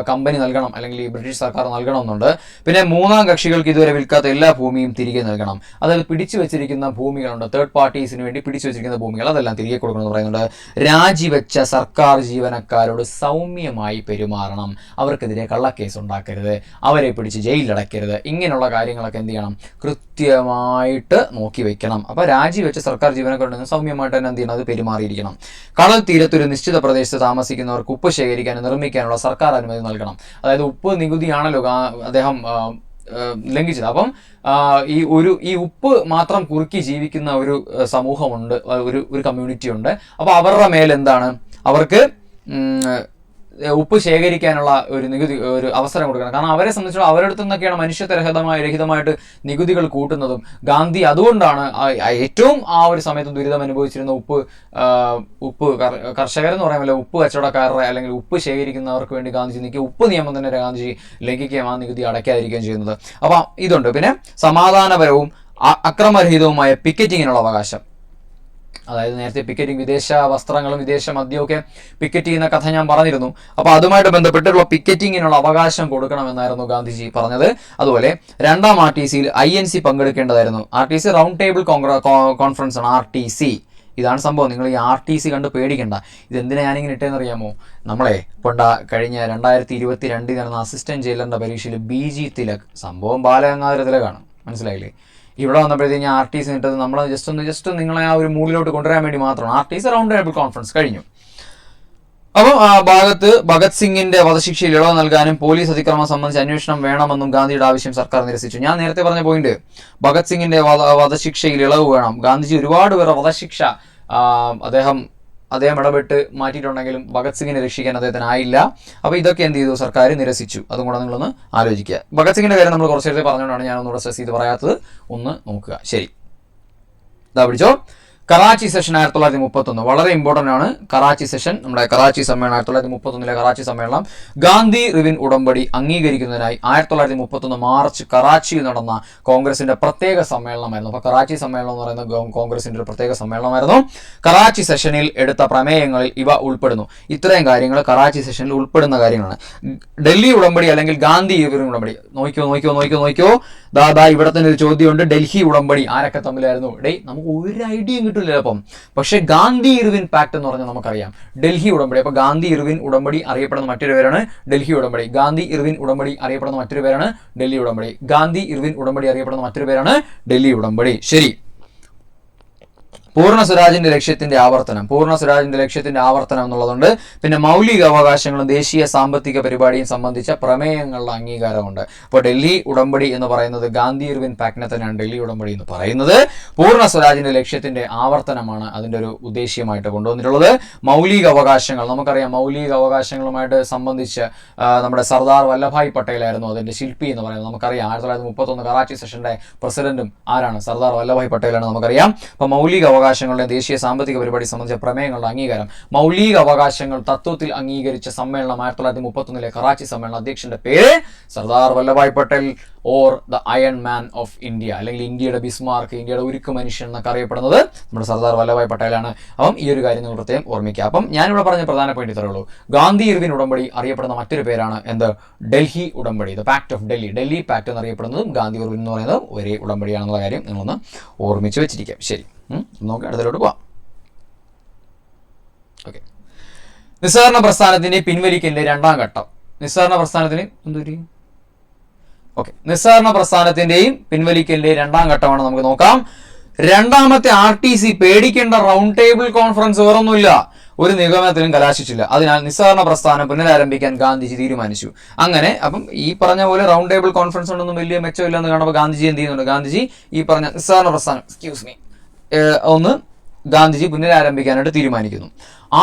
കമ്പനി നൽകണം, അല്ലെങ്കിൽ ഈ ബ്രിട്ടീഷ് സർക്കാർ നൽകണമെന്നുണ്ട്. പിന്നെ 3ാം കക്ഷികൾക്ക് ഇതുവരെ വിൽക്കാത്ത എല്ലാ ഭൂമിയും തിരികെ നൽകണം. അതായത് പിടിച്ചു വെച്ചിരിക്കുന്ന ഭൂമികളുണ്ട്, തേർഡ് പാർട്ടീസിന് വേണ്ടി പിടിച്ചു വെച്ചിരിക്കുന്ന ഭൂമികൾ, അതെല്ലാം തിരികെ കൊടുക്കണമെന്ന് പറയുന്നുണ്ട്. രാജിവെച്ച സർക്കാർ ജീവനക്കാരോട് സൗമ്യമായി പെരുമാറണം. അവർക്കെതിരെ കള്ളക്കേസ് ഉണ്ടാക്കരുത്, അവരെ പിടിച്ച് ജയിലിലടയ്ക്കരുത്. ഇങ്ങനെയുള്ള കാര്യങ്ങളൊക്കെ എന്ത് ചെയ്യണം, കൃത്യമായിട്ട് തൊട്ട് നോക്കി വെക്കണം. അപ്പോൾ രാജിവെച്ച സർക്കാർ ജീവനക്കാരുടെ സൗമ്യമായിട്ട് തന്നെ എന്ത് ചെയ്യണം, അത് പെരുമാറിയിരിക്കണം. കടൽ തീരത്തൊരു നിശ്ചിത പ്രദേശത്ത് താമസിക്കുന്നവർക്ക് ഉപ്പ് ശേഖരിക്കാനും നിർമ്മിക്കാനുള്ള സർക്കാർ അനുമതി നൽകണം. അതായത് ഉപ്പ് നികുതിയാണല്ലോ അദ്ദേഹം ലംഘിച്ചത്. അപ്പം ഈ ഉപ്പ് മാത്രം കുറുക്കി ജീവിക്കുന്ന ഒരു സമൂഹമുണ്ട്, ഒരു കമ്മ്യൂണിറ്റി ഉണ്ട്. അപ്പോൾ അവരുടെ മേലെന്താണ്, അവർക്ക് ഉപ്പ് ശേഖരിക്കാനുള്ള ഒരു നികുതി, ഒരു അവസരം കൊടുക്കണം. കാരണം അവരെ സംബന്ധിച്ചിടത്തോളം അവരുടെ അടുത്ത് നിന്നൊക്കെയാണ് മനുഷ്യത്വരഹിതമായിട്ട് നികുതികൾ കൂട്ടുന്നതും. ഗാന്ധി അതുകൊണ്ടാണ് ഏറ്റവും ഒരു സമയത്ത് ദുരിതം അനുഭവിച്ചിരുന്ന ഉപ്പ് കർഷകരെന്ന് പറയുമ്പോൾ ഉപ്പ് കച്ചവടക്കാരുടെ അല്ലെങ്കിൽ ഉപ്പ് ശേഖരിക്കുന്നവർക്ക് വേണ്ടി ഗാന്ധിജി നിൽക്കുക, ഉപ്പ് നിയമം തന്നെ ഗാന്ധിജി ലംഘിക്കുകയും ആ നികുതി അടയ്ക്കാതിരിക്കുകയും ചെയ്യുന്നത്. അപ്പം ഇതുണ്ട്. പിന്നെ സമാധാനപരവും അക്രമരഹിതവുമായ പിക്കറ്റിങ്ങിനുള്ള അവകാശം. അതായത് നേരത്തെ പിക്കറ്റിംഗ്, വിദേശ വസ്ത്രങ്ങളും വിദേശ മദ്യവും ഒക്കെ പിക്കറ്റ് ചെയ്യുന്ന കഥ ഞാൻ പറഞ്ഞിരുന്നു. അപ്പോൾ അതുമായിട്ട് ബന്ധപ്പെട്ടുള്ള പിക്കറ്റിങ്ങിനുള്ള അവകാശം കൊടുക്കണമെന്നായിരുന്നു ഗാന്ധിജി പറഞ്ഞത്. അതുപോലെ രണ്ടാം RTC INC പങ്കെടുക്കേണ്ടതായിരുന്നു. RTC round table conference ആണ്, RTC. ഇതാണ് സംഭവം. നിങ്ങൾ ഈ RTC കണ്ട് പേടിക്കണ്ട. ഇതെന്തിനാ ഞാനിങ്ങനെ ഇട്ടേന്ന് അറിയാമോ? നമ്മളെ കഴിഞ്ഞ 2022 നടന്ന അസിസ്റ്റന്റ് ജയിലറിന്റെ പരീക്ഷയിൽ BG തിലക്, സംഭവം ബാലഗംഗാധര തിലകാണ്, മനസ്സിലായില്ലേ? ഇവിടെ വന്നപ്പോഴത്തേക്ക് RTC ഇട്ടത് നമ്മളെ ജസ്റ്റ് നിങ്ങളെ ആ ഒരു മൂഡിലോട്ട് കൊണ്ടുവരാൻ വേണ്ടി മാത്രമാണ്. RTC റൗണ്ട് ടേബിൾ കോൺഫറൻസ് കഴിഞ്ഞു. അപ്പം ആ ഭാഗത്ത് ഭഗത് സിംഗിന്റെ വധശിക്ഷയിൽ ഇളവ് നൽകാനും പോലീസ് അതിക്രമം സംബന്ധിച്ച് അന്വേഷണം വേണമെന്നും ഗാന്ധിയുടെ ആവശ്യം സർക്കാർ നിരസിച്ചു. ഞാൻ നേരത്തെ പറഞ്ഞ പോയിന്റ്, ഭഗത് സിംഗിന്റെ വധശിക്ഷയിൽ ഇളവ് വേണം. ഗാന്ധിജി ഒരുപാട് പേരുടെ വധശിക്ഷ അദ്ദേഹം ഇടപെട്ട് മാറ്റിയിട്ടുണ്ടെങ്കിലും ഭഗത് സിംഗിനെ രക്ഷിക്കാൻ അദ്ദേഹത്തിന് ആയില്ല. അപ്പോൾ ഇതൊക്കെ എന്ത് ചെയ്തു, സർക്കാർ നിരസിച്ചു. അതും കൂടെ നിങ്ങളൊന്ന് ആലോചിക്കുക. ഭഗത് സിംഗിന്റെ കാര്യം നമ്മൾ കുറച്ച് നേരത്തെ പറഞ്ഞുകൊണ്ടാണ് ഞാൻ ഒന്നുകൂടെ സ്ട്രെസ് ചെയ്ത് പറയാത്തത്. ഒന്ന് നോക്കുക. ശരി, ഇതാ പിടിച്ചോ. കറാച്ചി സെഷൻ 1931 വളരെ ഇമ്പോർട്ടൻ്റ് ആണ്. കറാച്ചി സെഷൻ, നമ്മുടെ കറാച്ചി സമ്മേളനം 1931 കറാച്ചി സമ്മേളനം ഗാന്ധി റിവിൻ ഉടമ്പടി അംഗീകരിക്കുന്നതിനായി 1931 മാർച്ച് കറാച്ചിയിൽ നടന്ന കോൺഗ്രസിന്റെ പ്രത്യേക സമ്മേളനമായിരുന്നു. അപ്പോൾ കറാച്ചി സമ്മേളനം എന്ന് പറയുന്നത് കോൺഗ്രസിന്റെ ഒരു പ്രത്യേക സമ്മേളനമായിരുന്നു. കറാച്ചി സെഷനിൽ എടുത്ത പ്രമേയങ്ങളിൽ ഇവ ഉൾപ്പെടുന്നു. ഇത്രയും കാര്യങ്ങൾ കറാച്ചി സെഷനിൽ ഉൾപ്പെടുന്ന കാര്യങ്ങളാണ്. ഡൽഹി ഉടമ്പടി അല്ലെങ്കിൽ ഗാന്ധി ഇർവിൻ ഉടമ്പടി. നോക്കിയോ ദാ ഇവിടെ തന്നെ ഒരു ചോദ്യമുണ്ട്. ഡൽഹി ഉടമ്പടി ആരൊക്കെ തമ്മിലായിരുന്നു? നമുക്ക് ഒരു ഐഡിയയും കിട്ടില്ല അപ്പം. പക്ഷെ ഗാന്ധി ഇർവിൻ പാക്ട് എന്ന് പറഞ്ഞാൽ നമുക്കറിയാം ഡൽഹി ഉടമ്പടി. അപ്പൊ ഗാന്ധി ഇർവിൻ ഉടമ്പടി അറിയപ്പെടുന്ന മറ്റൊരു പേരാണ് ഡൽഹി ഉടമ്പടി. ഗാന്ധി ഇർവിൻ ഉടമ്പടി അറിയപ്പെടുന്ന മറ്റൊരു പേരാണ് ഡൽഹി ഉടമ്പടി. ഗാന്ധി ഇർവിൻ ഉടമ്പടി അറിയപ്പെടുന്ന മറ്റൊരു പേരാണ് ഡൽഹി ഉടമ്പടി. ശരി, പൂർണ്ണ സ്വരാജിന്റെ ലക്ഷ്യത്തിന്റെ ആവർത്തനം എന്നുള്ളതുണ്ട്. പിന്നെ മൗലിക അവകാശങ്ങളും ദേശീയ സാമ്പത്തിക പരിപാടിയും സംബന്ധിച്ച പ്രമേയങ്ങളുടെ അംഗീകാരമുണ്ട്. അപ്പോൾ ഡൽഹി ഉടമ്പടി എന്ന് പറയുന്നത് ഗാന്ധി ഇർവിൻ പാക്ടിനെ തന്നെയാണ് ഡൽഹി ഉടമ്പടി എന്ന് പറയുന്നത്. പൂർണ്ണ സ്വരാജിന്റെ ലക്ഷ്യത്തിന്റെ ആവർത്തനമാണ് അതിന്റെ ഒരു ഉദ്ദേശ്യമായിട്ട് കൊണ്ടുവന്നിട്ടുള്ളത്. മൗലിക അവകാശങ്ങൾ നമുക്കറിയാം. മൗലിക അവകാശങ്ങളുമായിട്ട് സംബന്ധിച്ച് നമ്മുടെ സർദാർ വല്ലഭായ് പട്ടേലായിരുന്നു അതിന്റെ ശില്പി എന്ന് പറയുന്നത് നമുക്കറിയാം. 1931 കറാച്ചി സെഷന്റെ പ്രസിഡന്റും ആരാണ്? സർദാർ വല്ലഭായ് പട്ടേലാണ് നമുക്കറിയാം. അപ്പൊ മൗലിക അവകാശങ്ങളുടെ ദേശീയ സാമ്പത്തിക പരിപാടി സംബന്ധിച്ച പ്രമേയങ്ങളുടെ അംഗീകാരം. മൗലിക അവകാശങ്ങൾ തത്വത്തിൽ അംഗീകരിച്ച സമ്മേളനം 1931 കറാച്ചി സമ്മേളനം. അധ്യക്ഷന്റെ പേര് Sardar Vallabhbhai Patel or the iron man of India, അല്ലെങ്കിൽ ഇന്ത്യയുടെ ബിസ്മാർക്ക്, ഇന്ത്യയുടെ ഉരുക്ക് മനുഷ്യൻ എന്നൊക്കെ അറിയപ്പെടുന്നത് നമ്മുടെ സർദാർ വല്ലഭായ് പട്ടേലാണ്. അപ്പം ഈ ഒരു കാര്യം നിങ്ങൾ പ്രത്യേകം ഓർമ്മിക്കുക. അപ്പം ഞാനിവിടെ പറഞ്ഞ പ്രധാന പോയിന്റ് ഇത്രയേ ഉള്ളൂ. ഗാന്ധി ഇർവിൻ ഉടമ്പടി അറിയപ്പെടുന്ന മറ്റൊരു പേരാണ് ഡൽഹി ഉടമ്പടി, the pact of Delhi. Delhi pact എന്നറിയപ്പെടുന്നതും ഗാന്ധി ഇർവിൻ എന്ന് പറയുന്നത് ഒരേ ഉടമ്പടിയാണെന്നുള്ള കാര്യം നിങ്ങളൊന്ന് ഓർമ്മിച്ച് വെച്ചിരിക്കാം. ശരി, നമുക്ക് അടുത്തലോട്ട് പോവാം. ഓക്കെ, നിസ്സഹകരണ പ്രസ്ഥാനത്തിന്റെ പിൻവലിക്കലിന്റെ രണ്ടാം ഘട്ടം. നിസ്സഹകരണ പ്രസ്ഥാനത്തിന്റെയും പിൻവലിക്കലിന്റെ രണ്ടാം ഘട്ടമാണ് നമുക്ക് നോക്കാം. രണ്ടാമത്തെ RTC പേടിക്കേണ്ട റൗണ്ട് ടേബിൾ കോൺഫറൻസ് വേറൊന്നുമില്ല, ഒരു നിഗമനത്തിലും കലാശിച്ചില്ല. അതിനാൽ നിസ്സഹകരണ പ്രസ്ഥാനം പുനരാരംഭിക്കാൻ ഗാന്ധിജി തീരുമാനിച്ചു. അങ്ങനെ അപ്പം ഈ പറഞ്ഞ പോലെ റൗണ്ട് ടേബിൾ കോൺഫറൻസ് കൊണ്ടൊന്നും വലിയ മെച്ചമില്ലെന്ന് കാണുമ്പോൾ ഗാന്ധിജി എന്ത് ചെയ്യുന്നുണ്ട്? ഗാന്ധിജി ഈ പറഞ്ഞ നിസ്സഹകരണ പ്രസ്ഥാനം ഗാന്ധിജി പുനരാരംഭിക്കാനായിട്ട് തീരുമാനിക്കുന്നു.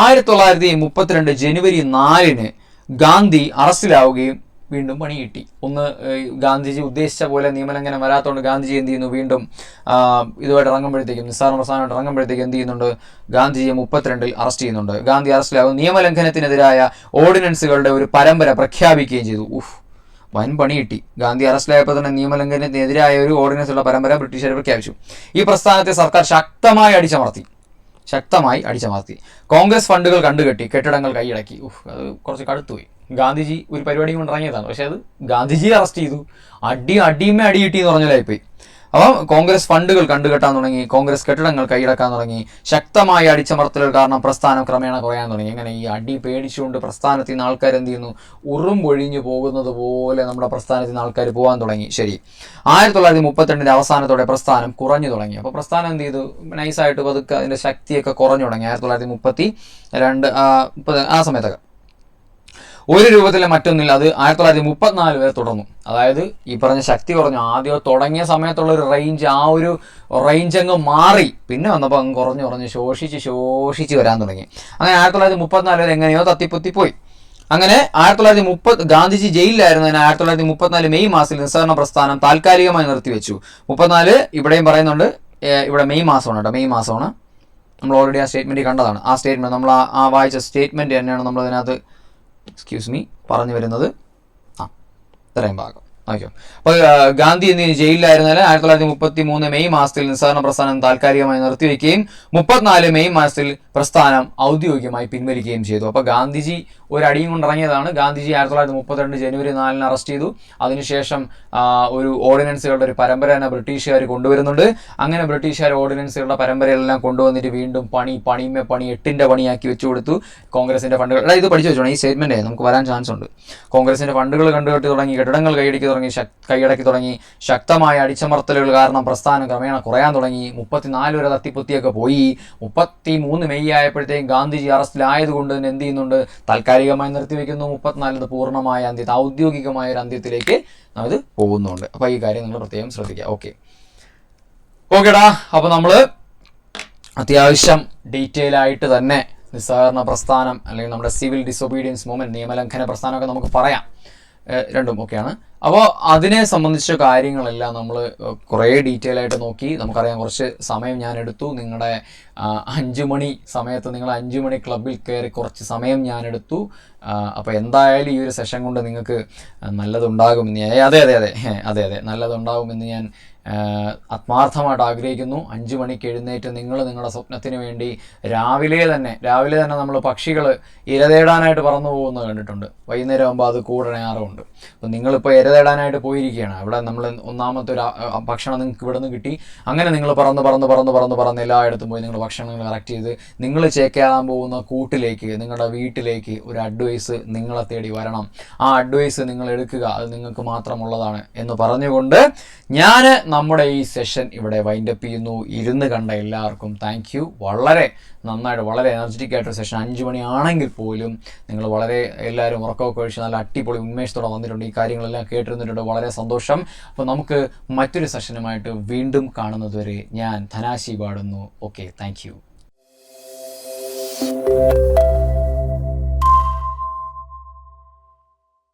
1932 ജനുവരി 4 ഗാന്ധി അറസ്റ്റിലാവുകയും വീണ്ടും പണി കിട്ടി. ഗാന്ധിജി ഉദ്ദേശിച്ച പോലെ നിയമലംഘനം വരാത്തതുകൊണ്ട് ഗാന്ധിജി എന്ത് ചെയ്യുന്നു? വീണ്ടും ഇതുമായിട്ട് ഇറങ്ങുമ്പോഴത്തേക്കും, നിസ്സഹകരണ പ്രസ്ഥാനമായിട്ട് ഇറങ്ങുമ്പോഴത്തേക്കും എന്ത് ചെയ്യുന്നുണ്ട്? ഗാന്ധിജിയെ 32 അറസ്റ്റ് ചെയ്യുന്നുണ്ട്. ഗാന്ധി അറസ്റ്റിലാവും. നിയമലംഘനത്തിനെതിരായ ഓർഡിനൻസുകളുടെ ഒരു പരമ്പര പ്രഖ്യാപിക്കുകയും ചെയ്തു. വൻ പണി കിട്ടി. ഗാന്ധി അറസ്റ്റിലായപ്പോൾ തന്നെ നിയമലംഘനത്തിനെതിരായ ഒരു ഓർഡിനൻസുള്ള പരമ്പര ബ്രിട്ടീഷുകാർ പ്രഖ്യാപിച്ചു. ഈ പ്രസ്ഥാനത്തെ സർക്കാർ ശക്തമായി അടിച്ചമർത്തി. കോൺഗ്രസ് ഫണ്ടുകൾ കണ്ടുകെട്ടി, കെട്ടിടങ്ങൾ കൈയടക്കി. അത് കുറച്ച് കടുത്തുപോയി. ഗാന്ധിജി ഒരു പരിപാടി കൊണ്ട് ഇറങ്ങിയതാണ്, പക്ഷെ അത് ഗാന്ധിജിയെ അറസ്റ്റ് ചെയ്തു. അടിമ അടി കിട്ടി എന്ന് പറഞ്ഞാലായിപ്പോയി. അപ്പം കോൺഗ്രസ് ഫണ്ടുകൾ കണ്ടുകെട്ടാൻ തുടങ്ങി, കോൺഗ്രസ് കെട്ടിടങ്ങൾ കൈയടക്കാൻ തുടങ്ങി, ശക്തമായ അടിച്ചമർത്തലുകൾ കാരണം പ്രസ്ഥാനം ക്രമേണ കുറയാൻ തുടങ്ങി. അങ്ങനെ ഈ അടി പേടിച്ചുകൊണ്ട് പ്രസ്ഥാനത്തിൽ നിന്ന് ആൾക്കാർ എന്ത് ചെയ്യുന്നു, ഉറുമ്പൊഴിഞ്ഞു പോകുന്നത് പോലെ നമ്മുടെ പ്രസ്ഥാനത്തിൽ നിന്ന് ആൾക്കാർ പോകാൻ തുടങ്ങി. ശരി, 1932 അവസാനത്തോടെ പ്രസ്ഥാനം കുറഞ്ഞു തുടങ്ങി. അപ്പോൾ പ്രസ്ഥാനം എന്ത് ചെയ്തു, നൈസായിട്ട് പതുക്കെ അതിൻ്റെ ശക്തിയൊക്കെ കുറഞ്ഞു തുടങ്ങി. 1932 ആ സമയത്തൊക്കെ ഒരു രൂപത്തിലെ മറ്റൊന്നില്ല. അത് 1934 വരെ തുടർന്നു. അതായത് ഈ പറഞ്ഞ ശക്തി കുറഞ്ഞു. ആദ്യം തുടങ്ങിയ സമയത്തുള്ള ഒരു റേഞ്ച്, ആ ഒരു റേഞ്ച് അങ്ങ് മാറി. പിന്നെ വന്നപ്പോൾ അങ്ങ് കുറഞ്ഞ് ശോഷിച്ച് വരാൻ തുടങ്ങി. അങ്ങനെ 1934 വരെ എങ്ങനെയോ തത്തിപ്പൊത്തി പോയി. അങ്ങനെ 1930 ഗാന്ധിജി ജയിലിലായിരുന്നതിന് 1934 മെയ് മാസത്തിൽ നിസ്സഹകരണ പ്രസ്ഥാനം താൽക്കാലികമായി നിർത്തിവെച്ചു. 34 ഇവിടെയും പറയുന്നുണ്ട്, ഇവിടെ മെയ് മാസമാണ് കേട്ടോ, മെയ് മാസമാണ്. നമ്മൾ ഓൾറെഡി ആ സ്റ്റേറ്റ്മെൻറ്റ് കണ്ടതാണ്. ആ സ്റ്റേറ്റ്മെൻറ്റ് നമ്മൾ ആ വായിച്ച സ്റ്റേറ്റ്മെൻറ്റ് തന്നെയാണ് നമ്മളതിനകത്ത് പറഞ്ഞു വരുന്നത്. ഇത്രയും ഭാഗം ഓക്കെ. അപ്പോൾ ഗാന്ധി എന്നീ ജയിലിലായിരുന്നാലും 1933 മെയ് മാസത്തിൽ നിസ്സഹകരണ പ്രസ്ഥാനം താൽക്കാലികമായി നിർത്തിവെക്കുകയും 34 മെയ് മാസത്തിൽ പ്രസ്ഥാനം ഔദ്യോഗികമായി പിൻവലിക്കുകയും ചെയ്തു. അപ്പോൾ ഗാന്ധിജി ഒരടിയും കൊണ്ടിറങ്ങിയതാണ്. ഗാന്ധിജി 1932 ജനുവരി 4 അറസ്റ്റ് ചെയ്തു. അതിനുശേഷം ഒരു ഓർഡിനൻസുകളുടെ ഒരു പരമ്പര തന്നെ ബ്രിട്ടീഷുകാർ കൊണ്ടുവരുന്നുണ്ട്. അങ്ങനെ ബ്രിട്ടീഷുകാർ ഓർഡിനൻസുകളുടെ പരമ്പരയെല്ലാം കൊണ്ടുവന്നിട്ട് വീണ്ടും പണി 8ന്റെ പണിയാക്കി വെച്ചു കൊടുത്തു. കോൺഗ്രസിന്റെ ഫണ്ടുകൾ, ഇത് പഠിച്ചു വെച്ചോണം, ഈ സ്റ്റേറ്റ്മെന്റ് നമുക്ക് വരാൻ ചാൻസ് ഉണ്ട്. കോൺഗ്രസിന്റെ ഫണ്ടുകൾ കണ്ടുകെട്ടി തുടങ്ങി, കെട്ടിടങ്ങൾ കൈയടക്കി തുടങ്ങി, ശക്തമായ അടിച്ചമർത്തലുകൾ കാരണം പ്രസ്ഥാനം ക്രമേണ കുറയാൻ തുടങ്ങി. 34 വരെ തത്തിപ്പൊത്തിയൊക്കെ പോയി. 33 മെയ് ആയപ്പോഴത്തേക്കും ഗാന്ധിജി അറസ്റ്റിലായതുകൊണ്ട് തന്നെ എന്ത് ചെയ്യുന്നുണ്ട്, താൽക്കാലികമായി നിർത്തിവെക്കുന്നു. 34 പൂർണ്ണമായ അന്ത്യത്തിൽ, ഔദ്യോഗികമായ ഒരു അന്ത്യത്തിലേക്ക് അത് പോകുന്നുണ്ട്. അപ്പോൾ ഈ കാര്യം നിങ്ങൾ പ്രത്യേകം ശ്രദ്ധിക്കുക. ഓക്കേടാ. അപ്പോൾ നമ്മൾ അത്യാവശ്യം ഡീറ്റെയിൽ ആയിട്ട് തന്നെ നിസ്സഹകരണ പ്രസ്ഥാനം അല്ലെങ്കിൽ നമ്മുടെ സിവിൽ ഡിസൊബീഡിയൻസ് മൂവ്മെന്റ്, നിയമലംഘന പ്രസ്ഥാനമൊക്കെ നമുക്ക് പറയാം, രണ്ടും ഒക്കെയാണ്. അപ്പോൾ അതിനെ സംബന്ധിച്ച കാര്യങ്ങളെല്ലാം നമ്മൾ കുറേ ഡീറ്റെയിൽ ആയിട്ട് നോക്കി. നമുക്കറിയാം, കുറച്ച് സമയം ഞാൻ എടുത്തു. നിങ്ങളുടെ 5 മണി സമയത്ത് നിങ്ങൾ 5 മണി ക്ലബിൽ കയറി കുറച്ച് സമയം ഞാൻ എടുത്തു. അപ്പോൾ എന്തായാലും ഈ ഒരു സെഷൻ കൊണ്ട് നിങ്ങൾക്ക് നല്ലതുണ്ടാകുമെന്ന് അതെ നല്ലതുണ്ടാകുമെന്ന് ഞാൻ ആത്മാർത്ഥമായിട്ട് ആഗ്രഹിക്കുന്നു. 5 മണിക്ക് എഴുന്നേറ്റ് നിങ്ങൾ നിങ്ങളുടെ സ്വപ്നത്തിന് വേണ്ടി രാവിലെ തന്നെ നമ്മൾ പക്ഷികൾ ഇര തേടാനായിട്ട് പറന്നു പോകുന്നത് കണ്ടിട്ടുണ്ട്. വൈകുന്നേരം ആകുമ്പോൾ അത് കൂടണയാറുമുണ്ട്. അപ്പോൾ നിങ്ങളിപ്പോൾ ഇര തേടാനായിട്ട് പോയിരിക്കുകയാണ്. അവിടെ നമ്മൾ ഒന്നാമത്തെ ഒരു ഭക്ഷണം നിങ്ങൾക്ക് ഇവിടെ നിന്ന് കിട്ടി. അങ്ങനെ നിങ്ങൾ പറന്ന് എല്ലായിടത്തും പോയി നിങ്ങൾ ഭക്ഷണങ്ങൾ കളക്ട് ചെയ്ത് നിങ്ങൾ ചേക്കേറാൻ പോകുന്ന കൂട്ടിലേക്ക്, നിങ്ങളുടെ വീട്ടിലേക്ക് ഒരു അഡ്വൈസ് നിങ്ങളെ തേടി വരണം. ആ അഡ്വൈസ് നിങ്ങൾ എടുക്കുക, അത് നിങ്ങൾക്ക് മാത്രമുള്ളതാണ് എന്ന് പറഞ്ഞുകൊണ്ട് ഞാൻ നമ്മുടെ ഈ സെഷൻ ഇവിടെ വൈൻഡപ്പ് ചെയ്യുന്നു. ഇരുന്ന് കണ്ട എല്ലാവർക്കും താങ്ക് യു. വളരെ നന്നായിട്ട്, വളരെ എനർജറ്റിക് ആയിട്ടൊരു സെഷൻ. 5 മണിയാണെങ്കിൽ പോലും നിങ്ങൾ വളരെ എല്ലാവരും ഉറക്കമൊക്കെ ഒഴിച്ച് നല്ല അടിപൊളി ഉന്മേഷത്തോടെ വന്നിട്ടുണ്ട്. ഈ കാര്യങ്ങളെല്ലാം കേട്ടിരുന്നിട്ടുണ്ട്. വളരെ സന്തോഷം. അപ്പോൾ നമുക്ക് മറ്റൊരു സെഷനുമായിട്ട് വീണ്ടും കാണുന്നതുവരെ ഞാൻ ധനാശി പാടുന്നു. Okay, thank you.